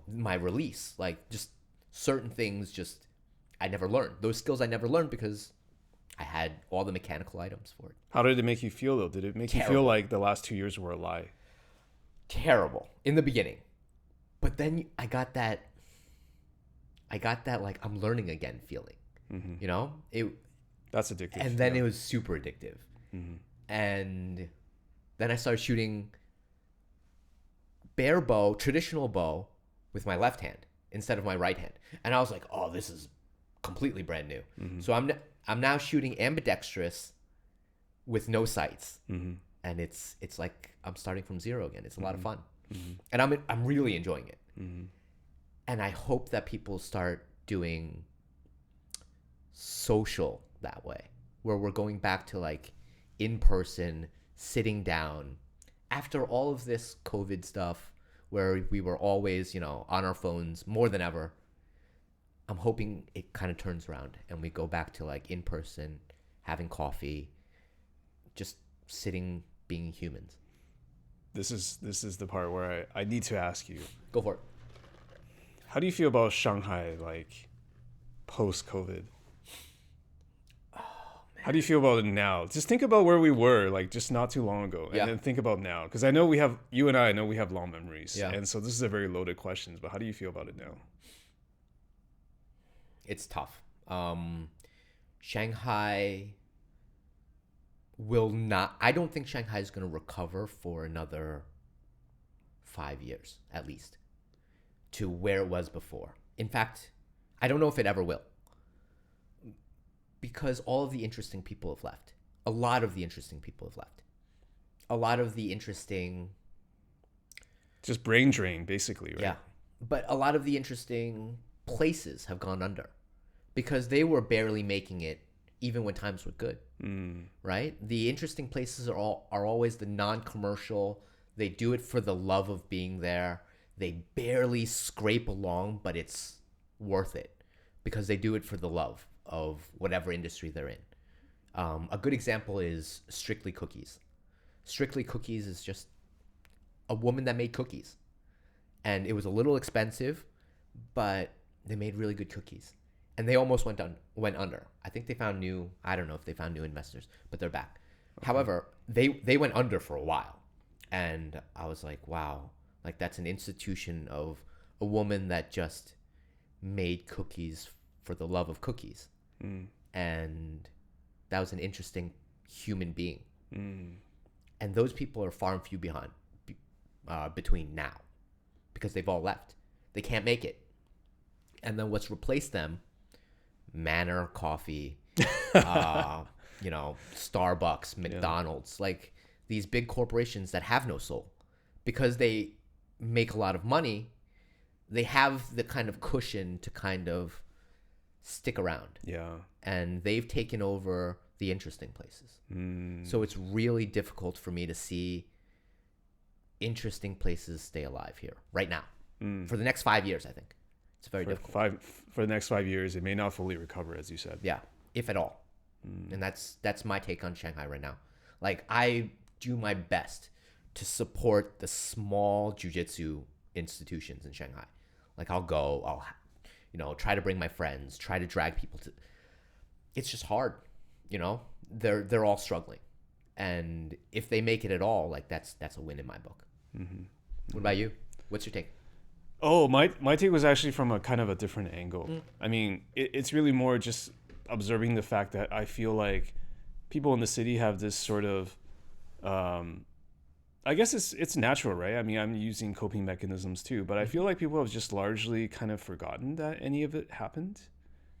C: my release. Like just certain things I never learned. Those skills I never learned because I had all the mechanical items for it.
D: How did it make you feel, though? Did it make you feel like the last 2 years were a lie?
C: Terrible in the beginning. But then I got that like I'm learning again feeling. Mm-hmm.
D: That's addictive.
C: And then it was super addictive.
D: Mm-hmm.
C: And then I started shooting bare bow, traditional bow, with my left hand instead of my right hand. And I was like, oh, this is completely brand new. Mm-hmm. So I'm now shooting ambidextrous with no sights. Mm-hmm. And it's like I'm starting from zero again. It's a lot of fun. Mm-hmm. And I'm really enjoying it. Mm-hmm. And I hope that people start doing social that way, where we're going back to like in person, sitting down after all of this COVID stuff where we were always, on our phones more than ever. I'm hoping it kind of turns around and we go back to like in person, having coffee, just sitting, being humans.
D: This is the part where I need to ask you.
C: Go for it.
D: How do you feel about Shanghai, like post-COVID?
C: Oh, man.
D: How do you feel about it now? Just think about where we were, like just not too long ago, and
C: Yeah.
D: then think about now. Because I know you and I know we have long memories,
C: Yeah.
D: and so this is a very loaded question. But how do you feel about it now?
C: It's tough. Shanghai will not. I don't think Shanghai is going to recover for another 5 years at least to where it was before. In fact, I don't know if it ever will, because all of the interesting people have left. A lot of the interesting people have left. A lot of the interesting,
D: just brain drain, basically, right?
C: yeah. But a lot of the interesting places have gone under because they were barely making it even when times were good, right? The interesting places are always the non-commercial. They do it for the love of being there. They barely scrape along, but it's worth it because they do it for the love of whatever industry they're in. A good example is Strictly Cookies. Strictly Cookies is just a woman that made cookies. And it was a little expensive, but they made really good cookies. And they almost went under. I think they found I don't know if they found new investors, but they're back. Okay. However, they went under for a while. And I was like, wow, like that's an institution of a woman that just made cookies for the love of cookies. And that was an interesting human being. And those people are far and few behind between now because they've all left. They can't make it. And then what's replaced them? Manor Coffee, Starbucks, McDonald's, like these big corporations that have no soul because they make a lot of money. They have the kind of cushion to kind of stick around.
D: Yeah.
C: And they've taken over the interesting places. So it's really difficult for me to see interesting places stay alive here right now for the next 5 years, I think. It's very difficult.
D: For the next 5 years, it may not fully recover, as you said.
C: Yeah, if at all. And that's my take on Shanghai right now. Like, I do my best to support the small jiu-jitsu institutions in Shanghai. Like, I'll try to bring my friends, try to drag people to. It's just hard, They're all struggling, And if they make it at all, like that's a win in my book. What about you? What's your take?
D: Oh, my take was actually from a kind of a different angle. I mean, it's really more just observing the fact that I feel like people in the city have this sort of, I guess it's natural, right? I mean, I'm using coping mechanisms too, but I feel like people have just largely kind of forgotten that any of it happened.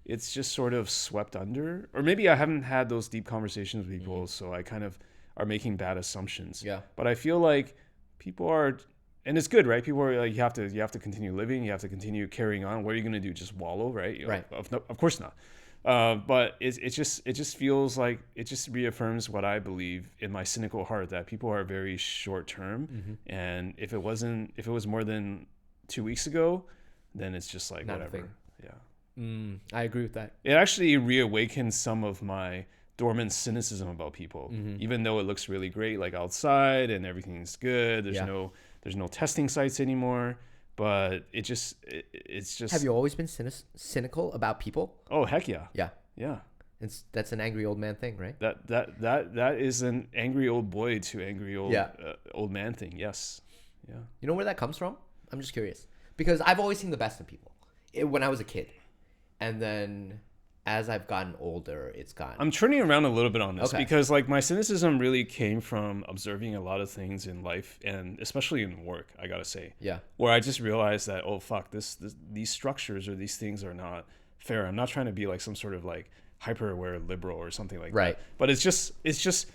D: It's just sort of swept under, or maybe I haven't had those deep conversations with people, so I kind of are making bad assumptions.
C: Yeah.
D: But I feel like people are, and it's good, right? People are like, you have to continue living, you have to continue carrying on. What are you going to do? Just wallow, right? You know,
C: Right.
D: Of course not. But it just feels like it just reaffirms what I believe in my cynical heart, that people are very short term, and if it was more than 2 weeks ago, then it's just like
C: Not a
D: whatever.
C: thing.
D: Yeah.
C: I agree with that.
D: It actually reawakened some of my dormant cynicism about people, even though it looks really great, like outside and everything's good. There's
C: Yeah.
D: there's no testing sites anymore, but it's just.
C: Have you always been cynical about people?
D: Oh heck yeah,
C: Yeah.
D: yeah.
C: That's an angry old man thing, right?
D: That is an angry old boy to angry old
C: Yeah.
D: Old man thing. Yes, yeah.
C: You know where that comes from? I'm just curious. Because I've always seen the best in people when I was a kid. And then as I've gotten older, it's gotten...
D: I'm turning around a little bit on this
C: Okay.
D: because like my cynicism really came from observing a lot of things in life and especially in work, I gotta say.
C: Yeah.
D: Where I just realized that, oh fuck, these structures or these things are not fair. I'm not trying to be like some sort of like hyper aware liberal or something like
C: Right.
D: that. But it's just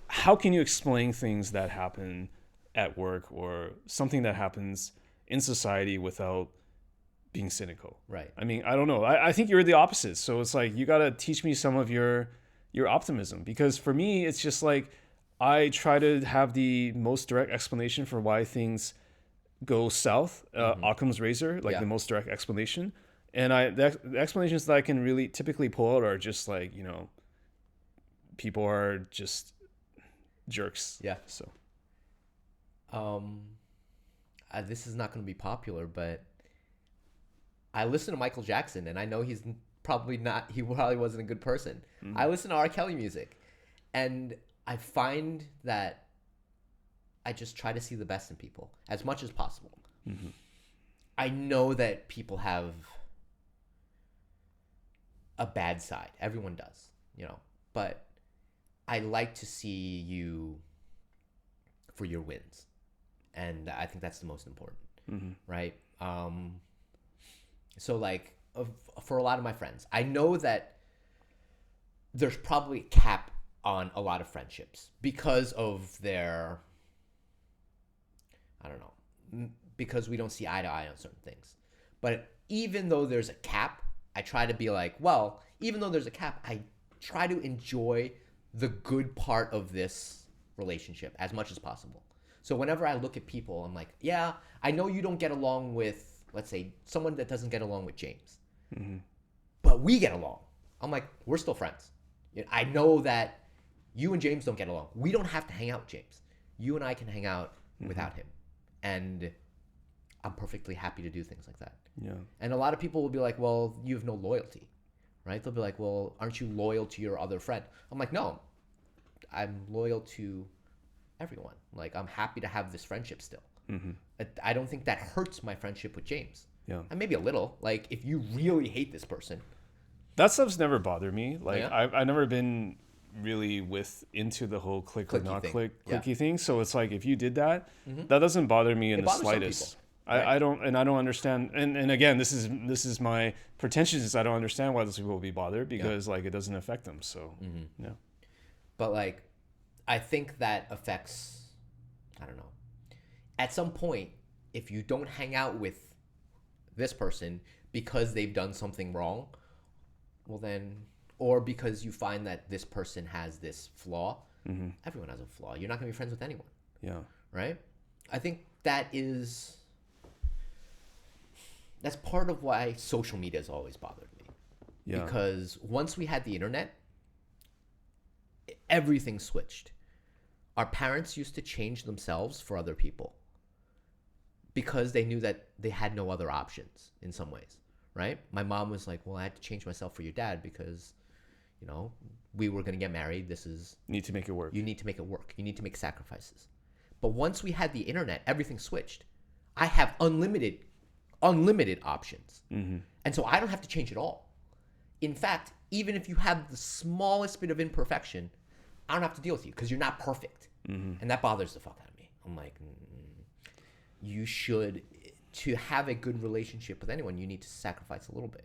D: how can you explain things that happen at work or something that happens in society without being cynical?
C: Right.
D: I mean, I don't know. I think you're the opposite. So it's like you got to teach me some of your optimism, because for me it's just like I try to have the most direct explanation for why things go south. Occam's razor, like
C: Yeah.
D: the most direct explanation. And the explanations that I can really typically pull out are just like, you know, people are just jerks.
C: Yeah.
D: So
C: This is not going to be popular, but I listen to Michael Jackson, and I know he probably wasn't a good person. I listen to R. Kelly music, and I find that I just try to see the best in people as much as possible. I know that people have a bad side. Everyone does, you know, but I like to see you for your wins. And I think that's the most important, right? So like for a lot of my friends, I know that there's probably a cap on a lot of friendships because of their, I don't know, because we don't see eye to eye on certain things. But even though there's a cap, I try to be like, well, even though there's a cap, I try to enjoy the good part of this relationship as much as possible. So whenever I look at people, I'm like, yeah, I know you don't get along with, let's say, someone that doesn't get along with James. But we get along. I'm like, we're still friends. You know, I know that you and James don't get along. We don't have to hang out with James. You and I can hang out without him. And I'm perfectly happy to do things like that.
D: yeah.
C: And a lot of people will be like, well, you have no loyalty, right? They'll be like, well, aren't you loyal to your other friend? I'm like, no, I'm loyal to everyone. Like, I'm happy to have this friendship still. I don't think that hurts my friendship with James.
D: Yeah.
C: And maybe a little. Like, if you really hate this person.
D: That stuff's never bothered me. Like
C: yeah?
D: I've never been really into the whole click or
C: Clicky
D: not
C: thing.
D: click
C: Yeah.
D: clicky thing. So it's like if you did that, that doesn't bother me in
C: It
D: the
C: bothers some
D: slightest.
C: people. Right.
D: I don't understand. And again, this is my pretensions. I don't understand why those people will be bothered because like it doesn't affect them. So yeah.
C: But, like, I think that affects, I don't know. At some point, if you don't hang out with this person because they've done something wrong, well then, or because you find that this person has this flaw, everyone has a flaw. You're not going to be friends with anyone,
D: Yeah.
C: right? I think that's part of why social media has always bothered me.
D: Yeah.
C: Because once we had the internet, everything switched. Our parents used to change themselves for other people because they knew that they had no other options in some ways, right? My mom was like, well, I had to change myself for your dad because, you know, we were going to get married. This is,
D: Need to make it work.
C: you need to make it work. You need to make sacrifices. But once we had the internet, everything switched. I have unlimited options. And so I don't have to change it all. In fact, even if you have the smallest bit of imperfection, I don't have to deal with you because you're not perfect. And that bothers the fuck out of me. I'm like, you should, to have a good relationship with anyone, you need to sacrifice a little bit,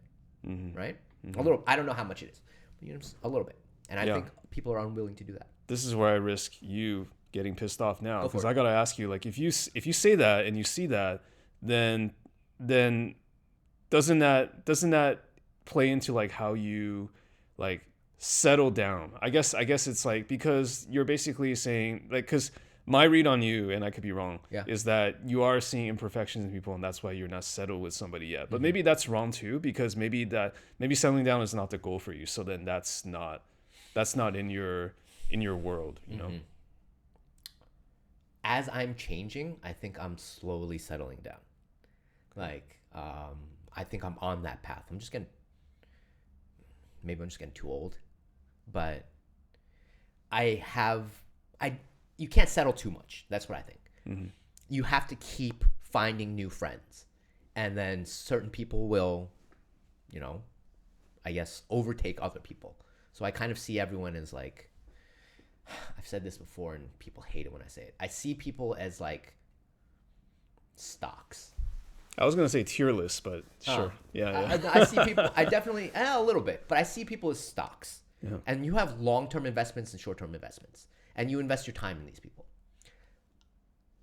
C: right? A little. I don't know how much it is, but a little bit. And I think people are unwilling to do that.
D: This is where I risk you getting pissed off now, because I gotta ask you, like, if you say that and you see that, then doesn't that play into like how you like settle down? I guess it's like, because you're basically saying, like, because my read on you, and I could be wrong, is that you are seeing imperfections in people, and that's why you're not settled with somebody yet. But maybe that's wrong too, because maybe settling down is not the goal for you. So then that's not in your world, you know.
C: As I'm changing, I think I'm slowly settling down. Like, I think I'm on that path. Maybe I'm just getting too old, but you can't settle too much. That's what I think. You have to keep finding new friends, and then certain people will, you know, I guess, overtake other people. So I kind of see everyone as like, I've said this before and people hate it when I say it. I see people as like stocks.
D: I was going to say tier list, but sure.
C: I see people, I definitely, a little bit, but I see people as stocks. Yeah. And you have long-term investments and short-term investments. And you invest your time in these people.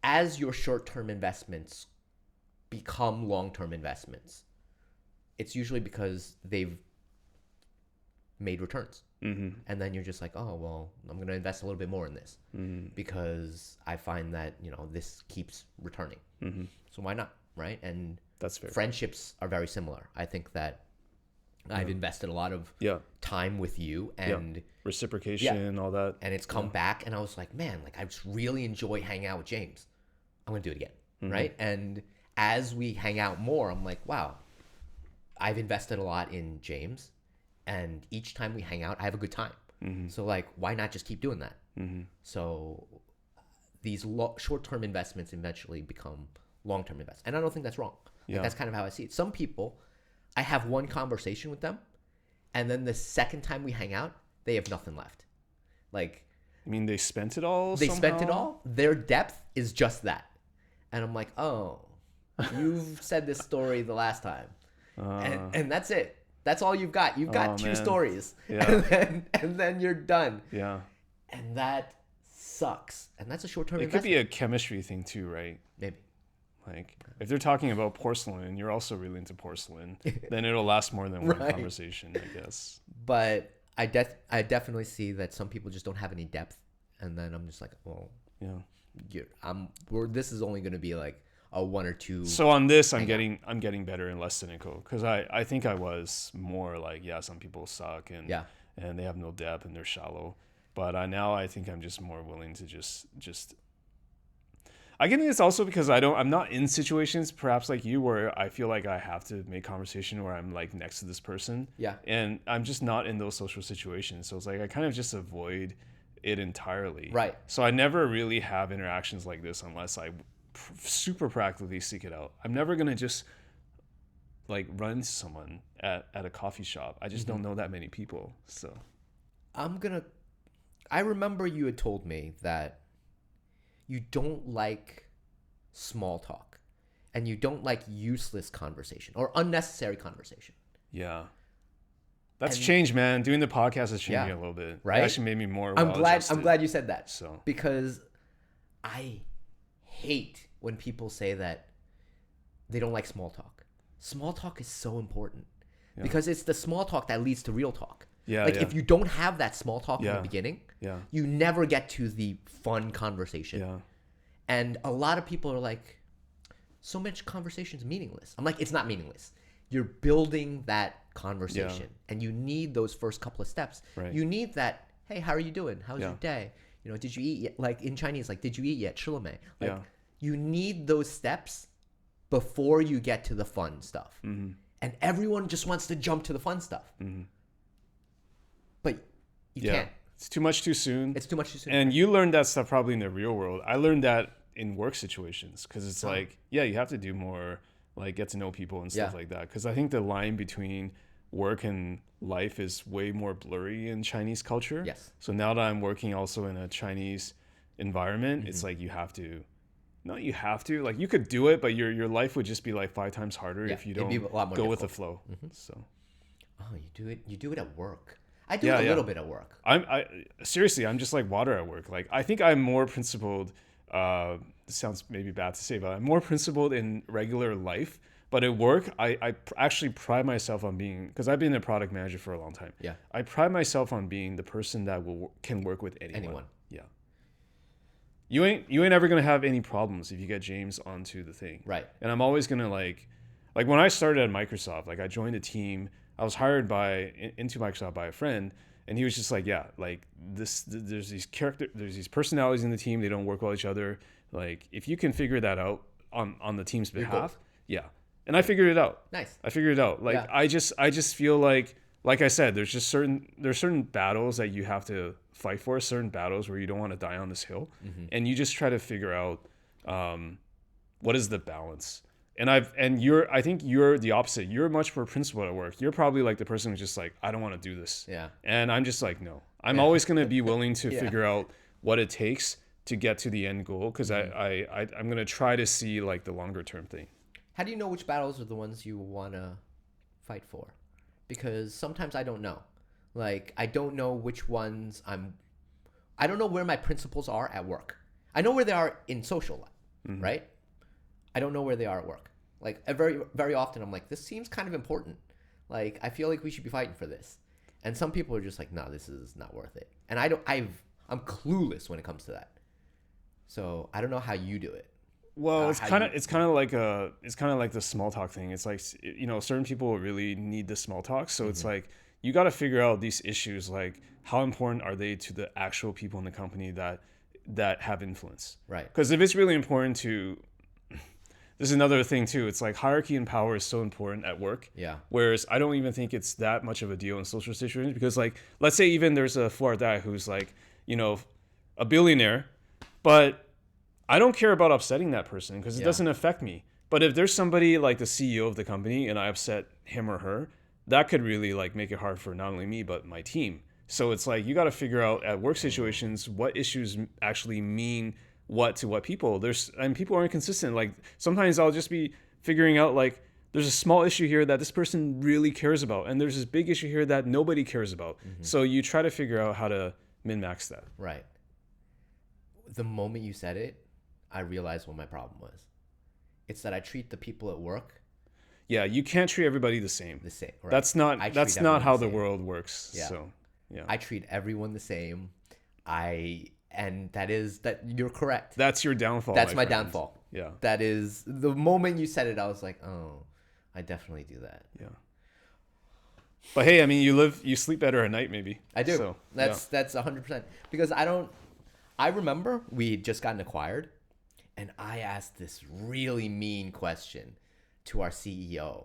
C: As your short-term investments become long-term investments, it's usually because they've made returns. And then you're just like, oh, well, I'm going to invest a little bit more in this because I find that, you know, this keeps returning. So why not, right? And
D: that's fair.
C: Friendships are very similar. I think that I've invested a lot of time with you and
D: reciprocation, all that.
C: And it's come back, and I was like, man, like I just really enjoy hanging out with James. I'm going to do it again, right? And as we hang out more, I'm like, wow, I've invested a lot in James. And each time we hang out, I have a good time. So like, why not just keep doing that? So these short-term investments eventually become long-term investments. And I don't think that's wrong. Like, that's kind of how I see it. Some people, I have one conversation with them, and then the second time we hang out, they have nothing left. Like,
D: I mean, they spent it all
C: They spent it all. Their depth is just that. And I'm like, oh, you've said this story the last time. And that's it. That's all you've got. You've got two stories. And then you're done.
D: Yeah.
C: And that sucks. And that's a short-term
D: It
C: investment.
D: could be a chemistry thing too, right?
C: Maybe.
D: Like, if they're talking about porcelain and you're also really into porcelain, then it'll last more than one conversation, I guess.
C: But I definitely see that some people just don't have any depth. And then I'm just like, well, this is only going to be like a one or two.
D: So on this, I'm getting better and less cynical, because I think I was more like, some people suck and they have no depth and they're shallow. But now I think I'm just more willing to just. I think it's also because I'm not in situations perhaps like you where I feel like I have to make conversation where I'm like next to this person. Yeah. And I'm just not in those social situations, so it's like I kind of just avoid it entirely. Right. So I never really have interactions like this unless I super practically seek it out. I'm never gonna just like run into someone at a coffee shop. I just don't know that many people. So
C: I remember you had told me that you don't like small talk and you don't like useless conversation or unnecessary conversation.
D: Yeah. That's changed, man. Doing the podcast has changed me a little bit. Right. It actually made me more
C: I'm glad you said that. So because I hate when people say that they don't like small talk. Small talk is so important because it's the small talk that leads to real talk. Yeah. Like if you don't have that small talk in the beginning, you never get to the fun conversation. Yeah. And a lot of people are like, so much conversation is meaningless. I'm like, it's not meaningless. You're building that conversation and you need those first couple of steps. Right. You need that, hey, how are you doing? How's your day? You know, did you eat yet? Like in Chinese, like, did you eat yet? 吃了没? Like, you need those steps before you get to the fun stuff. And everyone just wants to jump to the fun stuff. But You can't.
D: It's too much too soon.
C: It's too much too soon.
D: And you learned that stuff probably in the real world. I learned that in work situations because it's like, yeah, you have to do more, like get to know people and stuff like that. Because I think the line between work and life is way more blurry in Chinese culture.
C: Yes.
D: So now that I'm working also in a Chinese environment, it's like you have to. Not you have to. Like you could do it, but your life would just be like 5 times harder if you don't
C: be a lot more
D: go with
C: difficult.
D: the flow. So.
C: Oh, you do it at work. I do it a little bit at work.
D: I seriously, I'm just like water at work. Like I think I'm more principled. This sounds maybe bad to say, but I'm more principled in regular life. But at work, I actually pride myself on being, because I've been a product manager for a long time.
C: Yeah.
D: I pride myself on being the person that can work with anyone. Yeah. You ain't ever gonna have any problems if you get James onto the thing.
C: Right.
D: And I'm always gonna like when I started at Microsoft, like I joined a team. I was hired into Microsoft by a friend, and he was just like, yeah, like there's these personalities in the team. They don't work well with each other. Like if you can figure that out on the team's behalf, yeah. And I figured it out.
C: Nice.
D: I figured it out. Like I just feel like I said, there's certain battles that you have to fight for, certain battles where you don't want to die on this hill, and you just try to figure out what is the balance. And I think you're the opposite. You're much more principled at work. You're probably like the person who's just like, I don't want to do this.
C: Yeah.
D: And I'm just like, no. I'm always going to be willing to figure out what it takes to get to the end goal, because I'm going to try to see like the longer term thing.
C: How do you know which battles are the ones you want to fight for? Because sometimes I don't know. Like, I don't know which ones I don't know where my principles are at work. I know where they are in social life, right? I don't know where they are at work. Like, very, very often I'm like, this seems kind of important. Like, I feel like we should be fighting for this. And some people are just like, no, this is not worth it. And I'm clueless when it comes to that. So I don't know how you do it.
D: Well, it's kind of like the small talk thing. It's like, certain people really need the small talk. So it's like, you got to figure out these issues. Like, how important are they to the actual people in the company that have influence?
C: Right.
D: Because if it's really important to, this is another thing too. It's like hierarchy and power is so important at work.
C: Yeah.
D: Whereas I don't even think it's that much of a deal in social situations, because like, let's say even there's a Fuar Dai who's like, a billionaire, but I don't care about upsetting that person because it doesn't affect me. But if there's somebody like the CEO of the company and I upset him or her, that could really like make it hard for not only me, but my team. So it's like, you got to figure out at work situations what issues actually mean what to what people. People aren't consistent. Like sometimes I'll just be figuring out like, there's a small issue here that this person really cares about, and there's this big issue here that nobody cares about. So you try to figure out how to min-max that.
C: Right. The moment you said it, I realized what my problem was. It's that I treat the people at work.
D: Yeah, you can't treat everybody the same.
C: Right?
D: That's not how the world works.
C: Yeah.
D: So, yeah.
C: I treat everyone the same. And that you're correct.
D: That's your downfall.
C: That's my downfall.
D: Yeah.
C: That is the moment you said it, I was like, oh, I definitely do that.
D: Yeah. But hey, I mean, you sleep better at night, maybe.
C: I do.
D: So,
C: that's 100%. Because I remember we had just gotten acquired, and I asked this really mean question to our CEO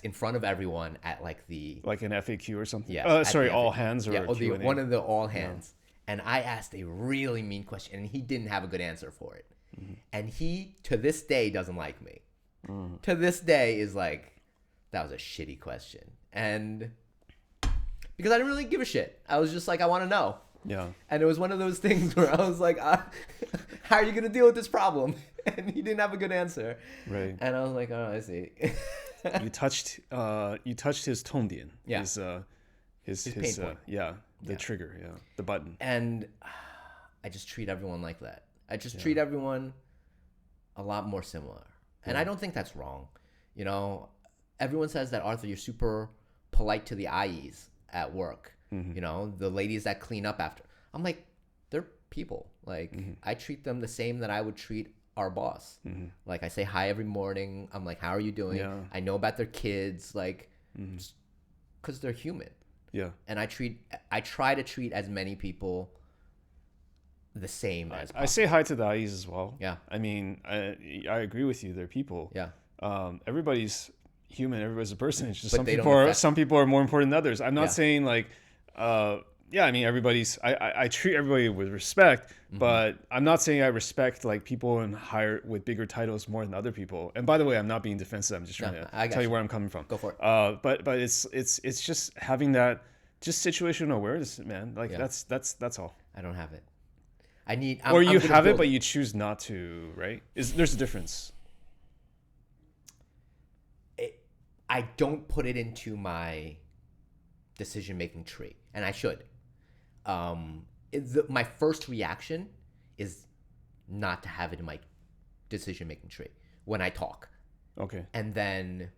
C: in front of everyone at like
D: an FAQ or something.
C: Yeah.
D: All hands or
C: one of the all hands. Yeah. And I asked a really mean question, and he didn't have a good answer for it. And he, to this day, doesn't like me. To this day is like, that was a shitty question. And because I didn't really give a shit. I was just like, I want to know.
D: Yeah.
C: And it was one of those things where I was like, how are you going to deal with this problem? And he didn't have a good answer.
D: Right.
C: And I was like, oh, I see.
D: you touched his tongdian.
C: Yeah.
D: His
C: pain point.
D: The trigger, the button.
C: And I just treat everyone like that. I just treat everyone a lot more similar. And I don't think that's wrong. Everyone says that, Arthur, you're super polite to the IEs at work. The ladies that clean up after. I'm like, they're people. Like, I treat them the same that I would treat our boss. Like, I say hi every morning. I'm like, how are you doing?
D: Yeah.
C: I know about their kids, like, because they're human.
D: Yeah.
C: And I try to treat as many people the same as possible.
D: I say hi to the IEs as well.
C: Yeah.
D: I mean, I agree with you. They're people.
C: Yeah.
D: Everybody's, human. Everybody's a person. It's just
C: But they don't affect-
D: some people are more important than others. I'm not
C: Yeah.
D: saying like, yeah, I mean, I treat everybody with respect, but I'm not saying I respect like people with bigger titles more than other people. And by the way, I'm not being defensive. I'm just trying
C: No,
D: to
C: I got
D: tell you
C: you.
D: where I'm coming from.
C: Go for it.
D: But it's just having that just situational awareness, man. Like
C: Yeah.
D: that's all.
C: I don't have it. I'm
D: Or you
C: gonna
D: have it,
C: build
D: but you choose not to, right? There's a difference.
C: I don't put it into my decision-making tree, and I should. My first reaction is not to have it in my decision-making tree when I talk.
D: Okay.
C: And then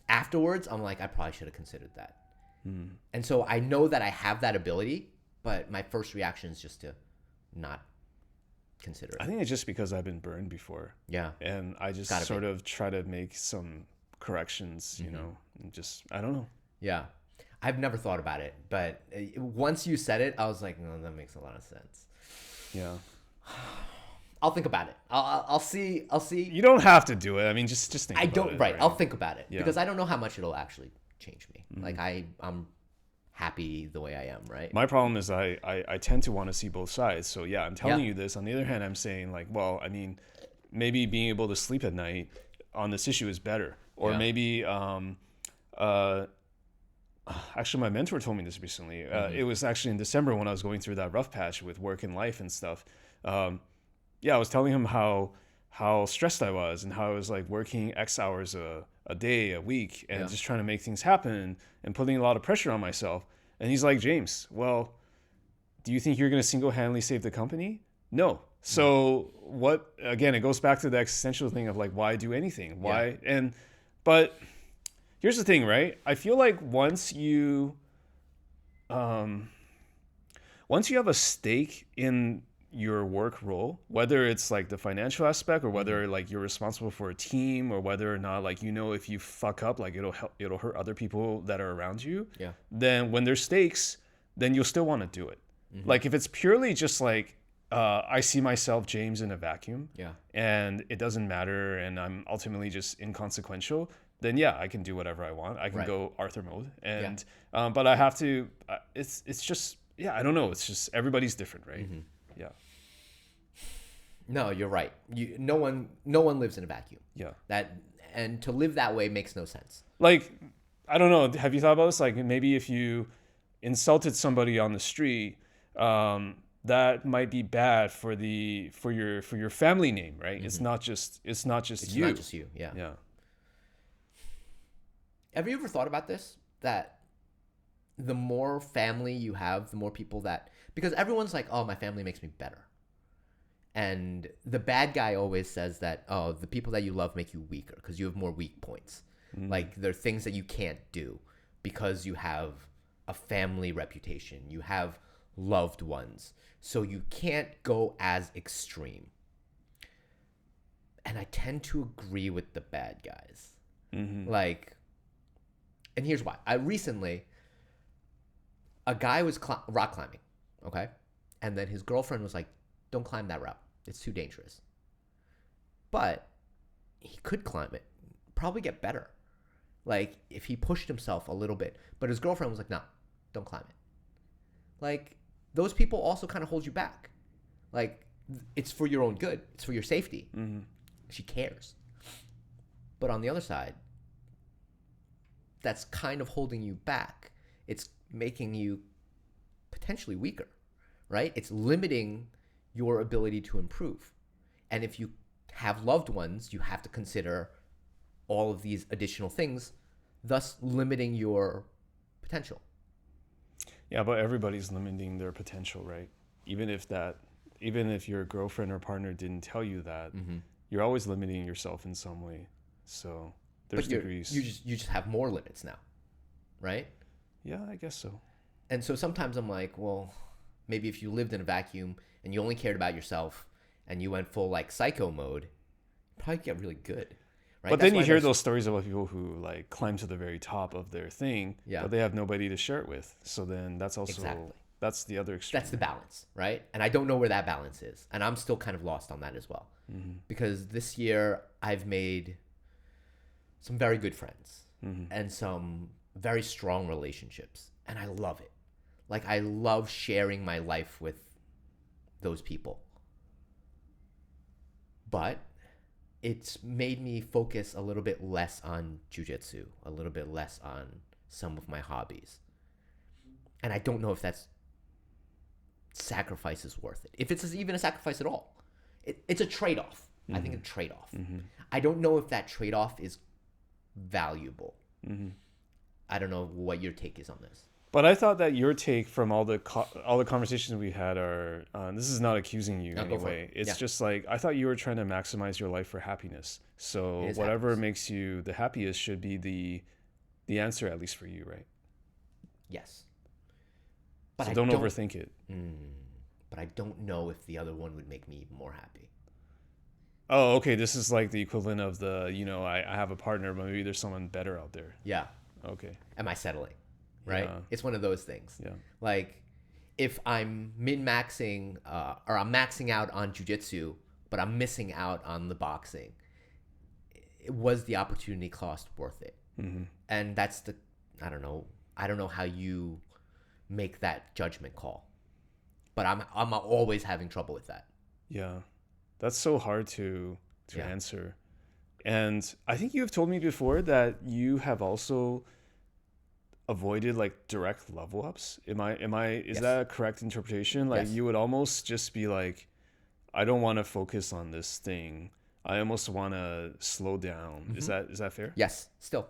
C: afterwards, I'm like, I probably should have considered that. And so I know that I have that ability, but my first reaction is just to not consider it.
D: I think it's just because I've been burned before.
C: Yeah.
D: And I just
C: Gotta
D: sort
C: be.
D: of try to make some corrections, you know, and just, I don't know.
C: Yeah. I've never thought about it, but once you said it, I was like, no, that makes a lot of sense.
D: Yeah.
C: I'll think about it. I'll see.
D: You don't have to do it. I mean, just think
C: I
D: about
C: don't.
D: it.
C: Right. I'll think about it
D: Yeah.
C: because I don't know how much it'll actually change me. Like I'm happy the way I am. Right.
D: My problem is I tend to want to see both sides. So yeah, I'm telling
C: Yeah.
D: you this. On the other hand, I'm saying like, well, I mean, maybe being able to sleep at night on this issue is better. Or
C: Yeah.
D: maybe, actually my mentor told me this recently. It was actually in December when I was going through that rough patch with work and life and stuff. Yeah, I was telling him how stressed I was and how I was like working X hours a day, a week, and
C: Yeah.
D: just trying to make things happen and putting a lot of pressure on myself. And he's like, James, well, do you think you're going to single-handedly save the company? No. So what, again, it goes back to the existential thing of like, why do anything? Why? But here's the thing, right? I feel like once you have a stake in your work role, whether it's like the financial aspect or whether like you're responsible for a team or whether or not like, you know, if you fuck up, like it'll hurt other people that are around you.
C: Yeah.
D: Then when there's stakes, then you'll still want to do it. Like if it's purely just like, I see myself, James, in a vacuum,
C: Yeah.
D: and it doesn't matter, and I'm ultimately just inconsequential, then yeah, I can do whatever I want. I can
C: Right.
D: go Arthur mode, and but I have to. It's just I don't know. It's just everybody's different, right? Yeah,
C: No, you're right. No one lives in a vacuum.
D: yeah.
C: And to live that way makes no sense.
D: Like I don't know. Have you thought about this? Like maybe if you insulted somebody on the street, that might be bad for your family name, right? It's not just you.
C: It's not just you. Yeah.
D: Yeah.
C: Have you ever thought about this? That the more family you have, the more people that... Because everyone's like, oh, my family makes me better. And the bad guy always says that, oh, the people that you love make you weaker because you have more weak points. Like, there are things that you can't do because you have a family reputation. You have loved ones. So you can't go as extreme. And I tend to agree with the bad guys. Like... And here's why. Recently, a guy was rock climbing, okay? And then his girlfriend was like, don't climb that route. It's too dangerous. But he could climb it, probably get better. Like, if he pushed himself a little bit. But his girlfriend was like, no, don't climb it. Like, those people also kind of hold you back. Like, it's for your own good. It's for your safety. She cares. But on the other side, that's kind of holding you back. It's making you potentially weaker, right? It's limiting your ability to improve. And if you have loved ones, you have to consider all of these additional things, thus limiting your potential.
D: Yeah, but everybody's limiting their potential, right? Even if your girlfriend or partner didn't tell you that, you're always limiting yourself in some way. So there's degrees.
C: You just have more limits now, right?
D: Yeah, I guess so.
C: And so sometimes I'm like, well, maybe if you lived in a vacuum and you only cared about yourself and you went full like psycho mode, you'd probably get really good. Right?
D: But
C: That's
D: then you
C: why
D: hear
C: there's-
D: those stories about people who like climb to the very top of their thing,
C: Yeah.
D: but they have nobody to share it with. So then that's also
C: Exactly.
D: that's the other extreme.
C: That's the balance, right? And I don't know where that balance is. And I'm still kind of lost on that as well. Because this year I've made some very good friends. and some very strong relationships. And I love it. Like, I love sharing my life with those people. But it's made me focus a little bit less on jiu-jitsu, a little bit less on some of my hobbies. And I don't know if that's sacrifice is worth it. If it's even a sacrifice at all. It's a trade-off. I think it's a trade-off. I don't know if that trade-off is valuable. I don't know what your take is on this.
D: But I thought that your take from all the conversations we had are this is not accusing you anyway. It's just like I thought you were trying to maximize your life for happiness. So whatever happiness makes you the happiest should be the answer, at least for you, right?
C: Yes. But
D: so don't overthink it.
C: But I don't know if the other one would make me even more happy.
D: Oh, okay. This is like the equivalent of the, I have a partner, but maybe there's someone better out there.
C: Yeah.
D: Okay.
C: Am I settling? Right?
D: Yeah.
C: It's one of those things.
D: Yeah.
C: Like, if I'm min-maxing or I'm maxing out on jiu-jitsu, but I'm missing out on the boxing, was the opportunity cost worth it? And that's I don't know how you make that judgment call. But I'm always having trouble with that.
D: Yeah. That's so hard to answer. And I think you have told me before that you have also avoided like direct level ups. Is
C: Yes.
D: that a correct interpretation? Like
C: Yes.
D: you would almost just be like, I don't want to focus on this thing. I almost want to slow down. Is that fair?
C: Yes, still.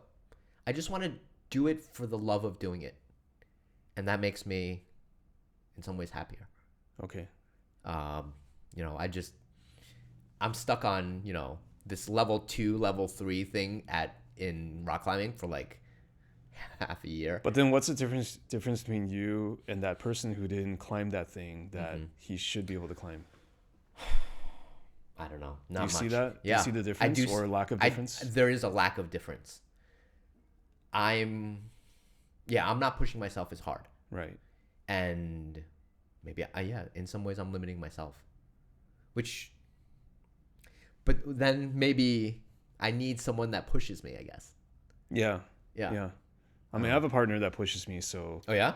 C: I just want to do it for the love of doing it. And that makes me, in some ways, happier.
D: Okay.
C: I'm stuck on, this level 2, level 3 thing in rock climbing for like half a year.
D: But then what's the difference between you and that person who didn't climb that thing that he should be able to climb?
C: I don't know.
D: Do you
C: Not much.
D: see that?
C: Yeah.
D: Do you see the difference or lack of difference?
C: There is a lack of difference. I'm not pushing myself as hard.
D: Right.
C: And maybe, in some ways I'm limiting myself. But then maybe I need someone that pushes me, I guess.
D: Yeah.
C: Yeah.
D: I mean, I have a partner that pushes me, so
C: Oh, yeah?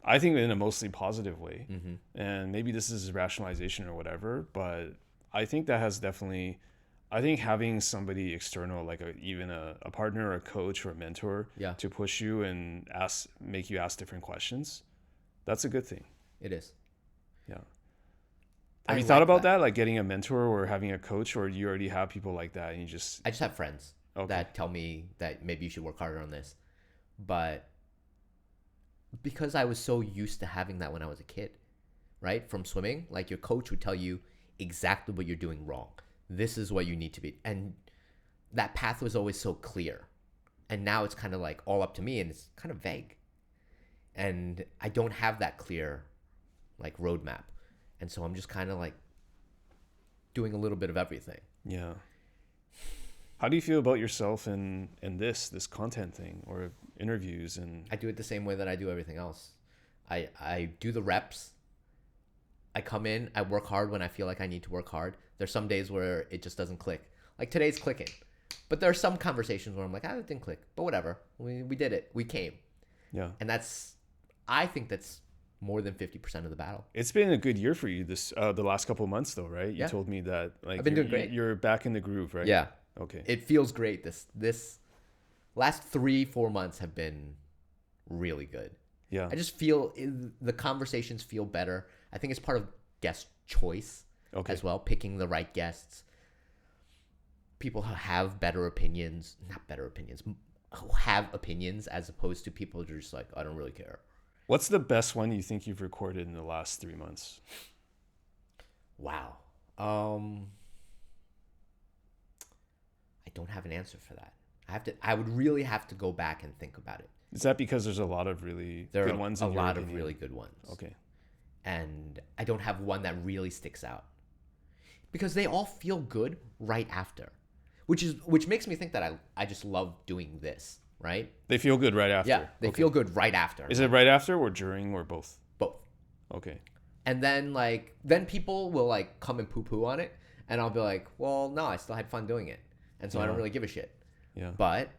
D: I think in a mostly positive way. And maybe this is rationalization or whatever, but I think that has definitely, I think having somebody external, like even a partner or a coach or a mentor to push you and make you ask different questions, that's a good thing.
C: It is.
D: Yeah. Have you thought about that? Like getting a mentor or having a coach, or do you already have people like that and you just...
C: I just have friends that tell me that maybe you should work harder on this. But because I was so used to having that when I was a kid, right? From swimming, like your coach would tell you exactly what you're doing wrong. This is what you need to be. And that path was always so clear. And now it's kind of like all up to me and it's kind of vague. And I don't have that clear like roadmap. And so I'm just kind of like doing a little bit of everything.
D: Yeah. How do you feel about yourself in this content thing or interviews? And
C: I do it the same way that I do everything else. I do the reps. I come in, I work hard when I feel like I need to work hard. There's some days where it just doesn't click. Like today's clicking. But there are some conversations where I'm like, it didn't click. But whatever. We did it. We came.
D: Yeah.
C: And I think that's more than 50% of the battle.
D: It's been a good year for you the last couple of months though, right? You
C: Yeah.
D: told me that like
C: I've been doing great.
D: You're back in the groove, right?
C: Yeah.
D: Okay.
C: It feels great. This last 3-4 months have been really good.
D: Yeah.
C: I just feel the conversations feel better. I think it's part of guest choice as well, picking the right guests. People who have better opinions, not better opinions, who have opinions as opposed to people who are just like, I don't really care.
D: What's the best one you think you've recorded in the last 3 months?
C: Wow. I don't have an answer for that. I would really have to go back and think about it.
D: Is that because there's a lot of really
C: There
D: good
C: are
D: ones?
C: a
D: in your
C: lot of
D: opinion?
C: really good ones.
D: Okay.
C: And I don't have one that really sticks out because they all feel good right after, which makes me think that I just love doing this, right?
D: They feel good right after.
C: Yeah, they feel good right after.
D: Is it right after or during or both?
C: Both.
D: Okay.
C: And then people will like come and poo-poo on it, and I'll be like, well, no, I still had fun doing it, and so I don't really give a shit.
D: Yeah.
C: But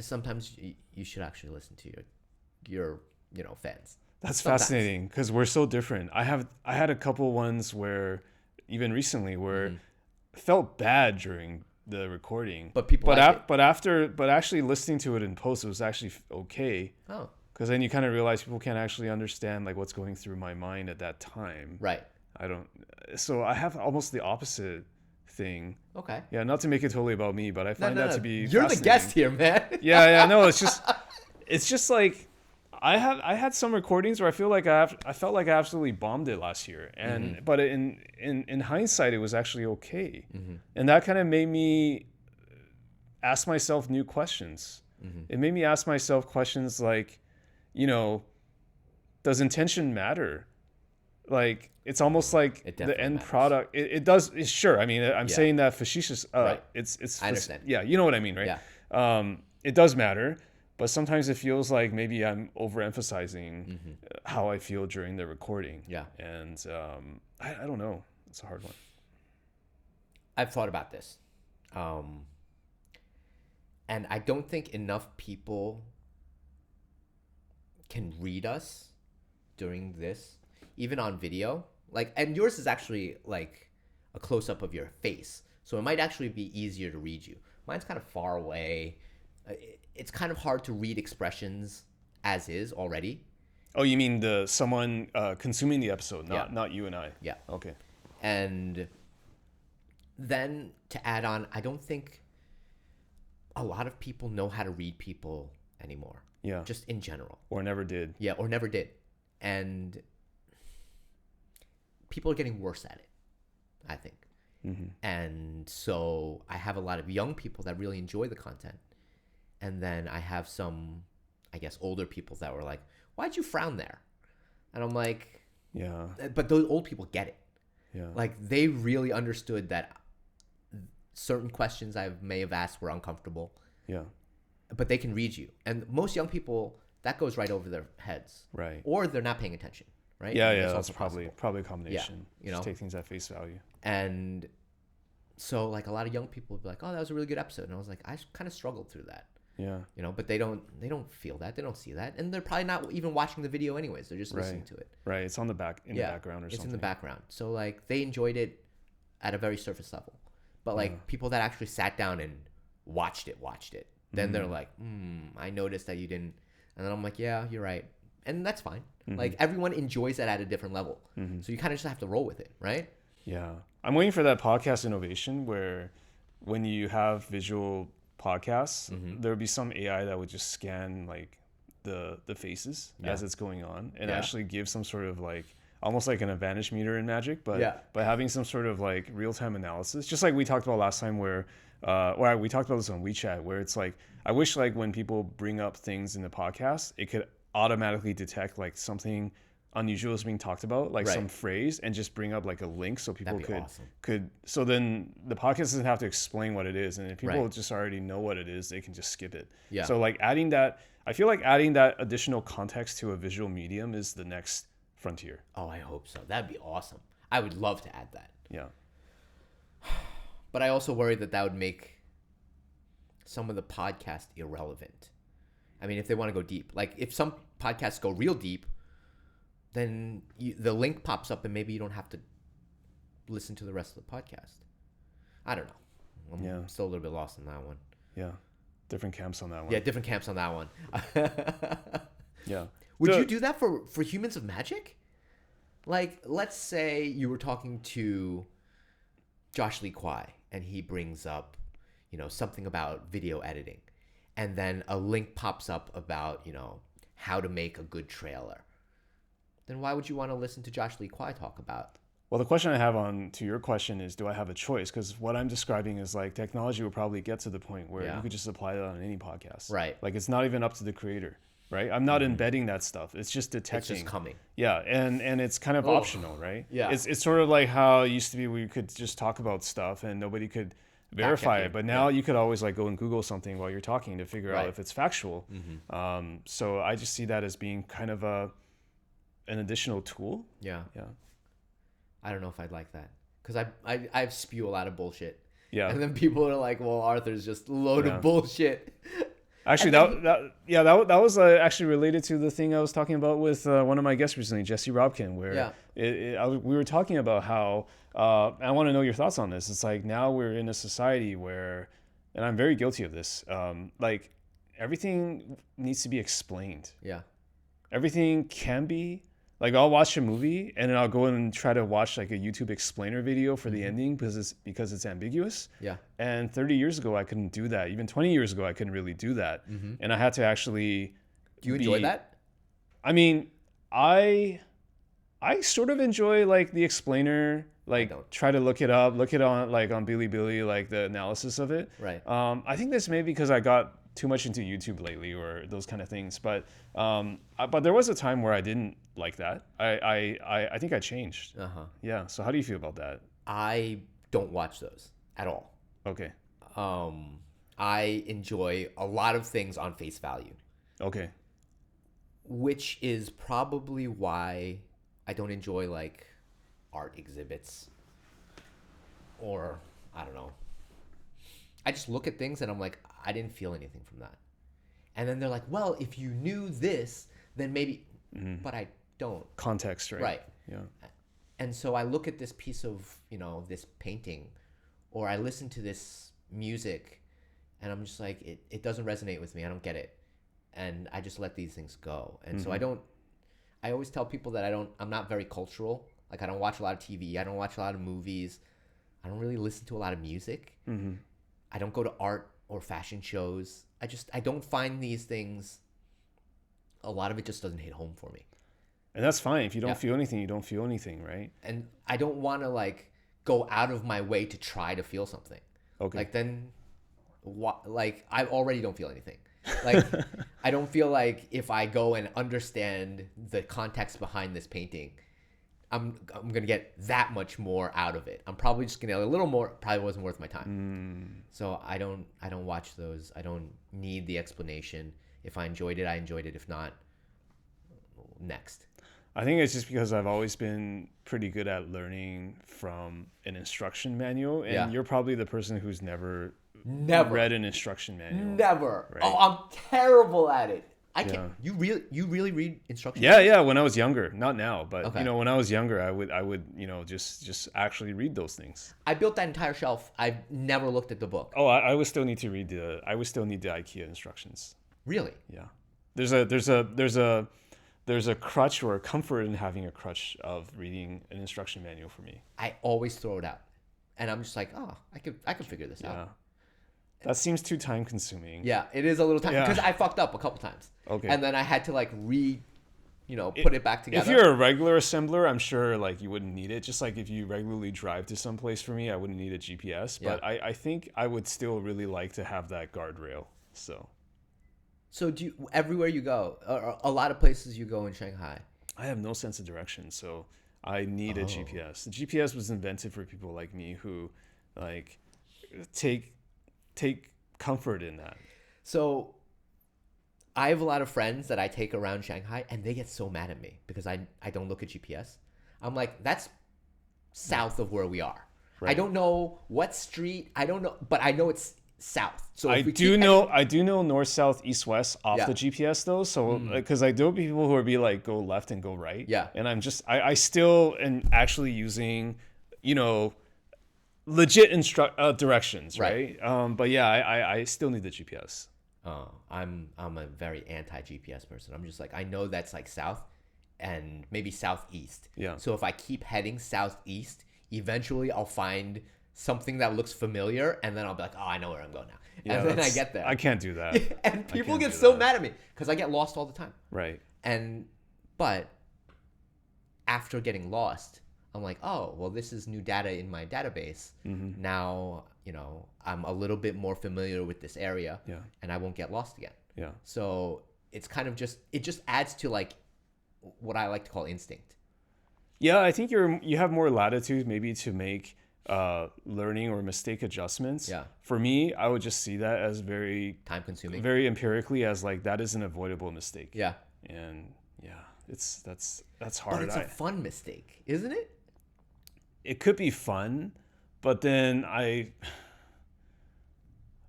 C: sometimes you should actually listen to your fans.
D: That's
C: Sometimes.
D: fascinating because we're so different. I had a couple ones where even recently where I felt bad during the recording,
C: But people like it.
D: but actually listening to it in post, it was actually okay.
C: Oh,
D: Because then you kind of realize people can't actually understand like what's going through my mind at that time.
C: right.
D: So I have almost the opposite thing.
C: Okay.
D: Yeah, not to make it totally about me, but I find that to be
C: You're the guest here, man.
D: Yeah, no, it's just like I had some recordings where I felt like I absolutely bombed it last year, and but in hindsight it was actually okay, and that kind of made me ask myself new questions. It made me ask myself questions like, does intention matter? Like it's almost like
C: It
D: the
C: definitely
D: end
C: matters.
D: product. It does. Sure. I mean, I'm saying that facetious.
C: Right.
D: It's.
C: I understand.
D: Yeah, you know what I mean, right?
C: Yeah.
D: It does matter, but sometimes it feels like maybe I'm overemphasizing how I feel during the recording.
C: Yeah.
D: And I don't know. It's a hard one.
C: I've thought about this. And I don't think enough people can read us during this, even on video. Like, and yours is actually like a close up of your face. So it might actually be easier to read you. Mine's kind of far away. It's kind of hard to read expressions as is already.
D: Oh, you mean someone consuming the episode, not you and I.
C: Yeah.
D: Okay.
C: And then to add on, I don't think a lot of people know how to read people anymore.
D: Yeah.
C: Just in general.
D: Or never did.
C: Yeah, or never did. And people are getting worse at it, I think. And so I have a lot of young people that really enjoy the content. And then I have some, I guess, older people that were like, why'd you frown there? And I'm like,
D: Yeah.
C: but those old people get it.
D: Yeah.
C: Like, they really understood that certain questions I may have asked were uncomfortable,
D: Yeah.
C: but they can read you. And most young people, that goes right over their heads.
D: Right.
C: Or they're not paying attention, right?
D: Yeah.
C: And
D: Yeah.
C: it's
D: That's
C: also
D: probably
C: possible.
D: a combination.
C: Yeah,
D: Just take things at face value.
C: And so, like, a lot of young people would be like, oh, that was a really good episode. And I was like, I kind of struggled through that.
D: Yeah.
C: But they don't feel that. They don't see that. And they're probably not even watching the video anyways. They're just listening to it.
D: Right. It's on the back the background or
C: it's
D: something.
C: in the background. So, like, they enjoyed it at a very surface level. But, like, people that actually sat down and watched it, then they're like, I noticed that you didn't. And then I'm like, yeah, you're right. And that's fine. Like, everyone enjoys it at a different level. So you kind of just have to roll with it, right?
D: Yeah. I'm waiting for that podcast innovation where when you have visual podcasts, there would be some AI that would just scan like the faces as it's going on and actually give some sort of like almost like an advantage meter in Magic, but by having some sort of like real-time analysis, just like we talked about last time where we talked about this on WeChat, where it's like, I wish like when people bring up things in the podcast, it could automatically detect like something unusual is being talked about, like some phrase, and just bring up like a link so people could so then the podcast doesn't have to explain what it is, and if people just already know what it is, they can just skip it. So like adding that, I feel like adding that additional context to a visual medium is the next frontier.
C: Oh, I hope so. That'd be awesome. I would love to add that.
D: Yeah.
C: But I also worry that would make some of the podcast irrelevant. I mean, if they want to go deep, like if some podcasts go real deep, then the link pops up and maybe you don't have to listen to the rest of the podcast. I don't know. I'm still a little bit lost on that one.
D: Yeah. Different camps on that one.
C: Yeah, different camps on that one.
D: Yeah.
C: Would you do that for Humans of Magic? Like, let's say you were talking to Josh Lee Kwai and he brings up, something about video editing. And then a link pops up about, how to make a good trailer. Then why would you want to listen to Josh Lee Kwai talk about?
D: Well, the question I have to your question is, do I have a choice? Because what I'm describing is like technology will probably get to the point where you could just apply that on any podcast.
C: Right.
D: Like it's not even up to the creator, right? I'm not embedding that stuff. It's just detecting.
C: It's just coming.
D: Yeah, and it's kind of optional, right?
C: Yeah.
D: It's sort of like how it used to be we could just talk about stuff and nobody could verify it. But now you could always like go and Google something while you're talking to figure out if it's factual. So I just see that as being kind of an additional tool.
C: Yeah.
D: Yeah.
C: I don't know if I'd like that. Because I spew a lot of bullshit.
D: Yeah.
C: And then people are like, well, Arthur's just a load of bullshit.
D: Actually, that was actually related to the thing I was talking about with one of my guests recently, Jesse Robkin, where we were talking about how I want to know your thoughts on this. It's like now we're in a society where, and I'm very guilty of this, like everything needs to be explained.
C: Yeah.
D: Everything can be. Like I'll watch a movie and then I'll go and try to watch like a YouTube explainer video for the ending because it's ambiguous.
C: Yeah.
D: And 30 years ago I couldn't do that. Even 20 years ago I couldn't really do that. And I had to actually.
C: Do you enjoy that?
D: I mean, I sort of enjoy like the explainer. Like try to look it on Bilibili, like the analysis of it.
C: Right.
D: I think this may be because I got too much into YouTube lately or those kind of things. But there was a time where I didn't like that. I think I changed. Yeah. So how do you feel about that?
C: I don't watch those at all.
D: Okay.
C: I enjoy a lot of things on face value.
D: Okay.
C: Which is probably why I don't enjoy like art exhibits or I don't know. I just look at things and I'm like, I didn't feel anything from that. And then they're like, well, if you knew this, then maybe, but I don't.
D: Context, right?
C: Right.
D: Yeah.
C: And so I look at this piece of, this painting, or I listen to this music and I'm just like, it doesn't resonate with me. I don't get it. And I just let these things go. And so I always tell people that I'm not very cultural. Like I don't watch a lot of TV. I don't watch a lot of movies. I don't really listen to a lot of music. I don't go to art or fashion shows. I don't find these things, a lot of it just doesn't hit home for me.
D: And that's fine. If you don't feel anything, you don't feel anything, right?
C: And I don't want to like go out of my way to try to feel something.
D: Okay.
C: Like then, like I already don't feel anything. Like I don't feel like if I go and understand the context behind this painting, I'm gonna get that much more out of it. I'm probably just gonna get a little more. Probably wasn't worth my time. So I don't watch those. I don't need the explanation. If I enjoyed it, I enjoyed it. If not, next.
D: I think it's just because I've always been pretty good at learning from an instruction manual, and you're probably the person who's never read an instruction manual.
C: Never.
D: Right?
C: Oh, I'm terrible at it. I can't. You really read instructions?
D: Yeah. When I was younger, not now, but
C: Okay.
D: When I was younger, I would just actually read those things.
C: I built that entire shelf. I've never looked at the book.
D: Oh, I would still need to read I would still need the IKEA instructions.
C: Really?
D: Yeah. There's a crutch or a comfort in having a crutch of reading an instruction manual for me.
C: I always throw it out, and I'm just like, oh, I could figure this out.
D: That seems too time consuming.
C: Yeah, it is a little time because I fucked up a couple times.
D: Okay.
C: And then I had to like put it back together.
D: If you're a regular assembler, I'm sure like you wouldn't need it. Just like if you regularly drive to some place, for me, I wouldn't need a GPS. But I think I would still really like to have that guardrail.
C: So do you, everywhere you go, or a lot of places you go in Shanghai?
D: I have no sense of direction, so I need a GPS. The GPS was invented for people like me who like take comfort in that.
C: So I have a lot of friends that I take around Shanghai and they get so mad at me because I don't look at GPS. I'm like, that's south of where we are. Right. I don't know what street. I don't know, but I know it's south. So
D: I do know north, south, east, west off the GPS though. So because there will be people who will be like go left and go right.
C: Yeah.
D: And I'm just I still am actually using, legit directions, right? But yeah, I still need the GPS.
C: Oh, I'm a very anti GPS person. I'm just like, I know that's like south and maybe southeast.
D: Yeah.
C: So if I keep heading southeast, eventually I'll find something that looks familiar, and then I'll be like, oh, I know where I'm going now.
D: Yeah,
C: and then I get there.
D: I can't do that.
C: And people get so mad at me because I get lost all the time.
D: Right.
C: But after getting lost, I'm like, oh, well, this is new data in my database. Mm-hmm. Now, I'm a little bit more familiar with this area, and I won't get lost again.
D: Yeah.
C: So it's kind of it just adds to like what I like to call instinct.
D: Yeah, I think you have more latitude maybe to make learning or mistake adjustments.
C: Yeah.
D: For me, I would just see that as very
C: time consuming,
D: very empirically as like that is an avoidable mistake.
C: Yeah.
D: And that's hard.
C: But it's a fun mistake, isn't it?
D: It could be fun, but then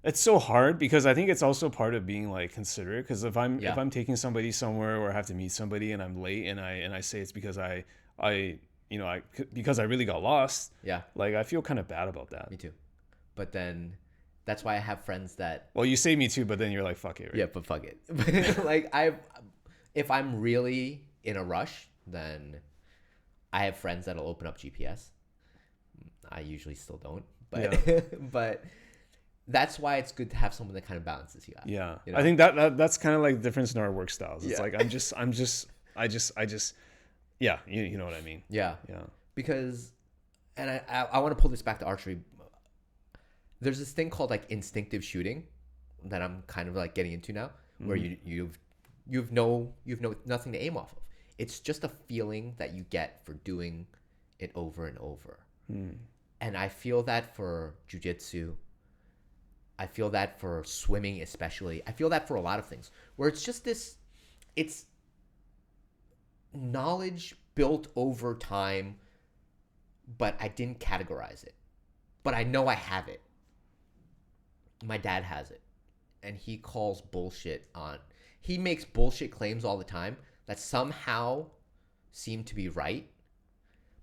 D: It's so hard because I think it's also part of being like considerate. Because if I'm
C: Yeah.
D: taking somebody somewhere or I have to meet somebody and I'm late and I say it's because I because I really got lost.
C: Yeah,
D: Like I feel kind of bad about that.
C: me too. But then that's why I have friends that
D: Well, you say me too, but then you're like fuck it, right?
C: yeah, but fuck it. Like if I'm really in a rush, then I have friends that'll open up GPS. I usually still don't, but but that's why it's good to have someone that kind of balances you out.
D: Yeah,
C: You know?
D: I think that's kind of like the difference in our work styles. It's
C: Yeah.
D: like I just yeah, you know what I mean.
C: Yeah,
D: Yeah.
C: because and I want to pull this back to archery. There's this thing called like instinctive shooting that I'm kind of like getting into now, where you've nothing to aim off of. It's just a feeling that you get for doing it over and over. And I feel that for jujitsu. I feel that for swimming, especially. I feel that for a lot of things, where it's just this. It's knowledge built over time, but I didn't categorize it. But I know I have it. My dad has it, and he calls bullshit on. He makes bullshit claims all the time that somehow seem to be right,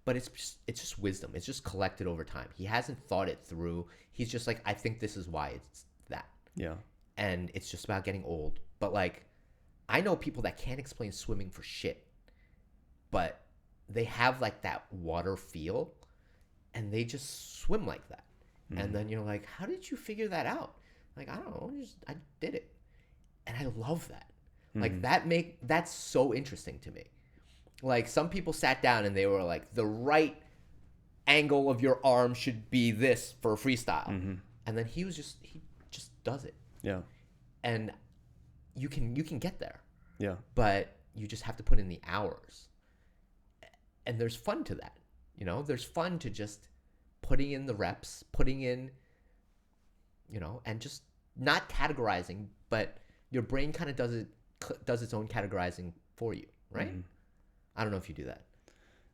C: but it's just wisdom. It's just collected over time. He hasn't thought it through. He's just like, I think this is why it's that,
D: Yeah.
C: and it's just about getting old. But like, I know people that can't explain swimming for shit, but they have like that water feel, and they just swim like that. And then you're like, how did you figure that out? Like, I don't know, I did it. And I love that. Like that's so interesting to me. Like some people sat down and they were like, the right angle of your arm should be this for freestyle. And then he just does it.
D: Yeah.
C: And you can get there,
D: Yeah.
C: but you just have to put in the hours. And there's fun to that. You know, there's fun to just putting in the reps, putting in, you know, and just not categorizing, but your brain kind of does its own categorizing for you, right? I don't know if you do that.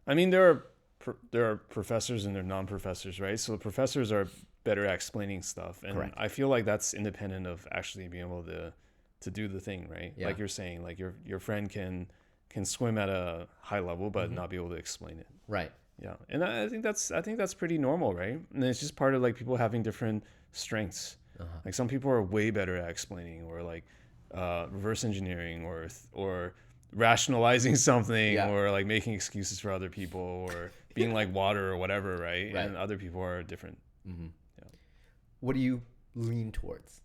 D: I mean, there are professors and there are non-professors, right? So the professors are better at explaining stuff, and
C: Correct.
D: I feel like that's independent of actually being able to do the thing, right?
C: Yeah.
D: Like you're saying, like your friend can swim at a high level but not be able to explain it.
C: Right.
D: Yeah, and I think that's pretty normal, right? And it's just part of like people having different strengths. Like some people are way better at explaining, or like reverse engineering, or rationalizing something,
C: Yeah.
D: or like making excuses for other people, or being like water or whatever, right?
C: Right.
D: And other people are different.
C: What do you lean towards?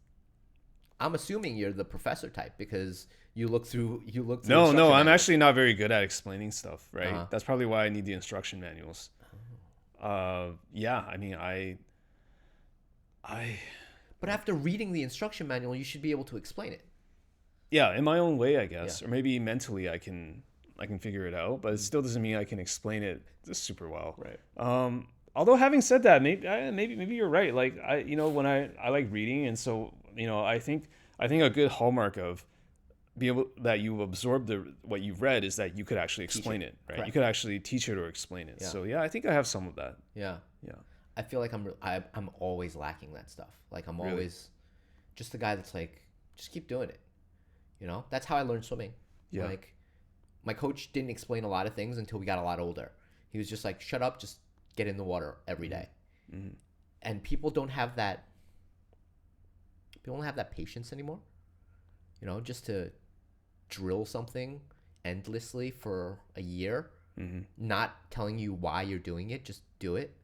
C: I'm assuming you're the professor type because you look through.
D: No,
C: instruction
D: I'm
C: manuals.
D: actually not very good at explaining stuff, right?
C: Uh-huh.
D: That's probably why I need the instruction manuals. Yeah, I mean, I
C: But after reading the instruction manual, you should be able to explain it.
D: yeah, in my own way, I guess,
C: Yeah.
D: or maybe mentally I can figure it out, but it still doesn't mean I can explain it super well.
C: Right.
D: Although having said that, maybe you're right. Like when I like reading, and so I think a good hallmark of that you absorb what you've read is that you could actually explain it, right?
C: Correct.
D: You could actually teach it or explain it.
C: Yeah.
D: So yeah, I think I have some of that.
C: Yeah.
D: Yeah.
C: I feel like I'm always lacking that stuff. Like I'm
D: Really?
C: always just the guy that's like, just keep doing it. You know, that's how I learned swimming.
D: Yeah.
C: Like my coach didn't explain a lot of things until we got a lot older. He was just like, shut up, just get in the water every day. And people don't have that. People don't have that patience anymore. You know, just to drill something endlessly for a year, not telling you why you're doing it, just do it.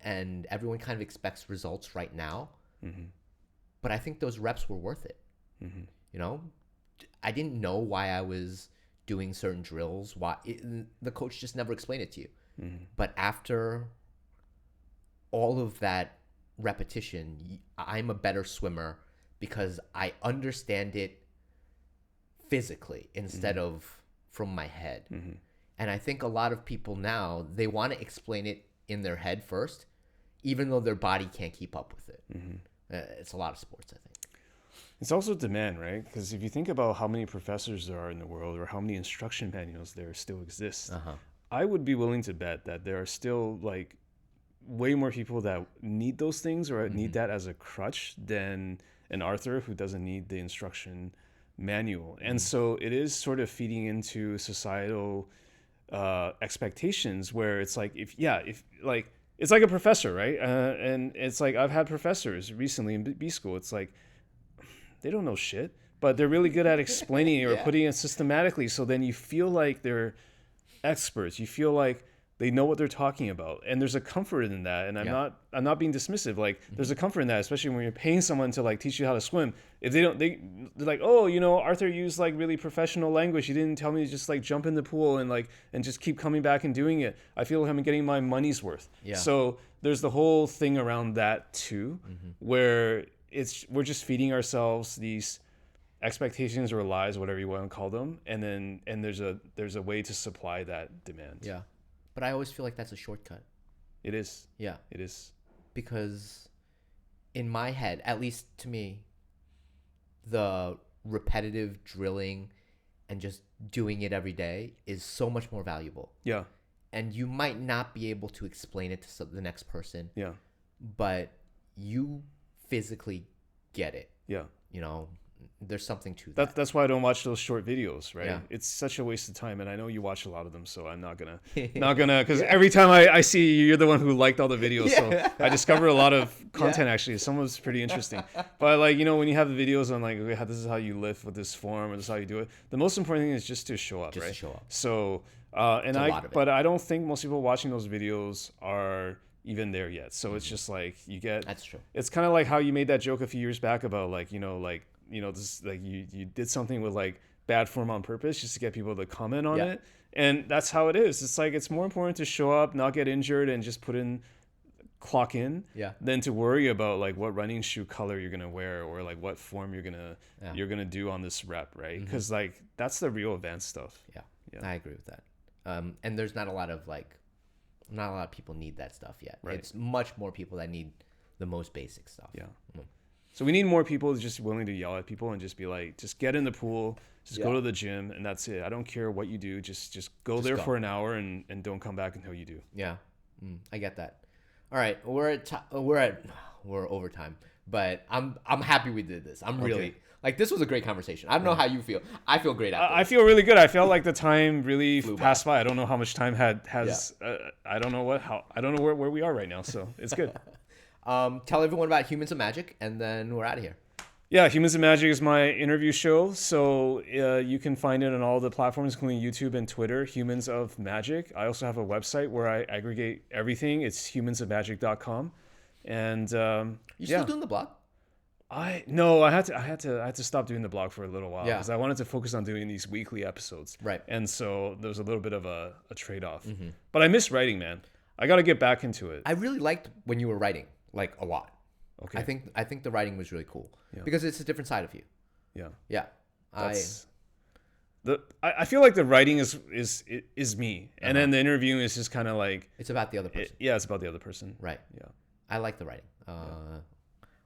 C: And everyone kind of expects results right now. But I think those reps were worth it. You know, I didn't know why I was doing certain drills. The coach just never explained it to you. But after all of that repetition, I'm a better swimmer because I understand it physically instead of from my head. And I think a lot of people now, they want to explain it in their head first, even though their body can't keep up with it. It's a lot of sports, I think.
D: It's also demand, right? Because if you think about how many professors there are in the world, or how many instruction manuals there still exist, I would be willing to bet that there are still like way more people that need those things or need that as a crutch than an Arthur who doesn't need the instruction manual. And so it is sort of feeding into societal expectations where it's like, if like, it's like a professor, right? And it's like, I've had professors recently in B school. It's like, they don't know shit, but they're really good at explaining it or putting it systematically. So then you feel like they're experts. You feel like they know what they're talking about, and there's a comfort in that. And I'm not being dismissive. Like there's a comfort in that, especially when you're paying someone to like teach you how to swim. If they're like, oh, you know, Arthur used like really professional language. He didn't tell me to just like jump in the pool and just keep coming back and doing it. I feel like I'm getting my money's worth. Yeah. So there's the whole thing around that too, where we're just feeding ourselves these expectations or lies, whatever you want to call them, and there's a way to supply that demand.
C: Yeah. But I always feel like that's a shortcut.
D: It is.
C: Yeah.
D: It is.
C: Because in my head, at least to me, the repetitive drilling and just doing it every day is so much more valuable.
D: Yeah.
C: And you might not be able to explain it to the next person.
D: Yeah.
C: But you physically get it.
D: Yeah.
C: You know, there's something to that.
D: That's why I don't watch those short videos, right?
C: Yeah.
D: It's such a waste of time, and I know you watch a lot of them, so I'm not gonna because every time I see you, you're the one who liked all the videos, so I discover a lot of content actually. Some of it's pretty interesting, but like, you know, when you have the videos on like, okay, this is how you lift with this form, or this is how you do it. The most important thing is just to show up,
C: Just
D: right?
C: to show up.
D: So but I don't think most people watching those videos are even there yet. So it's just like
C: That's true.
D: It's kind of like how you made that joke a few years back about like, this, like you did something with like bad form on purpose just to get people to comment on it. And that's how it is. It's like, it's more important to show up, not get injured, and just clock in than to worry about like what running shoe color you're going to wear or like what form you're going to do on this rep. Right. Cause like, that's the real advanced stuff.
C: Yeah. I agree with that. And there's not a lot of people need that stuff yet. Right. It's much more people that need the most basic stuff.
D: Yeah. So we need more people just willing to yell at people and just be like, just get in the pool, just go to the gym, and that's it. I don't care what you do. Just go there for an hour and don't come back until you do. Yeah.
C: I get that. All right. We're overtime, but I'm happy we did this. I'm really like, this was a great conversation. I don't know how you feel. I feel great after
D: I feel really good. I felt like the time really passed by. I don't know how much time has I don't know where we are right now. So it's good.
C: Tell everyone about Humans of Magic, and then we're out of here.
D: Yeah, Humans of Magic is my interview show. So you can find it on all the platforms, including YouTube and Twitter, Humans of Magic. I also have a website where I aggregate everything. It's humansofmagic.com. And
C: you still doing the blog?
D: I had to stop doing the blog for a little while because I wanted to focus on doing these weekly episodes.
C: Right.
D: And so there was a little bit of a trade-off. But I miss writing, man. I got to get back into it.
C: I really liked when you were writing, like a lot. Okay. I think the writing was really cool because it's a different side of you. Yeah. Yeah.
D: I feel like the writing is me, and then the interviewing is just kind of like
C: it's about the other person.
D: It's about the other person.
C: Right. Yeah. I like the writing.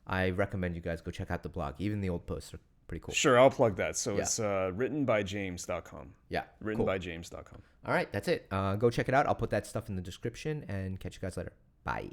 C: I recommend you guys go check out the blog. Even the old posts are pretty cool.
D: Sure, I'll plug that. So it's writtenbyjames.com.
C: Yeah.
D: Writtenbyjames.com.
C: All right, that's it. Go check it out. I'll put that stuff in the description and catch you guys later. Bye.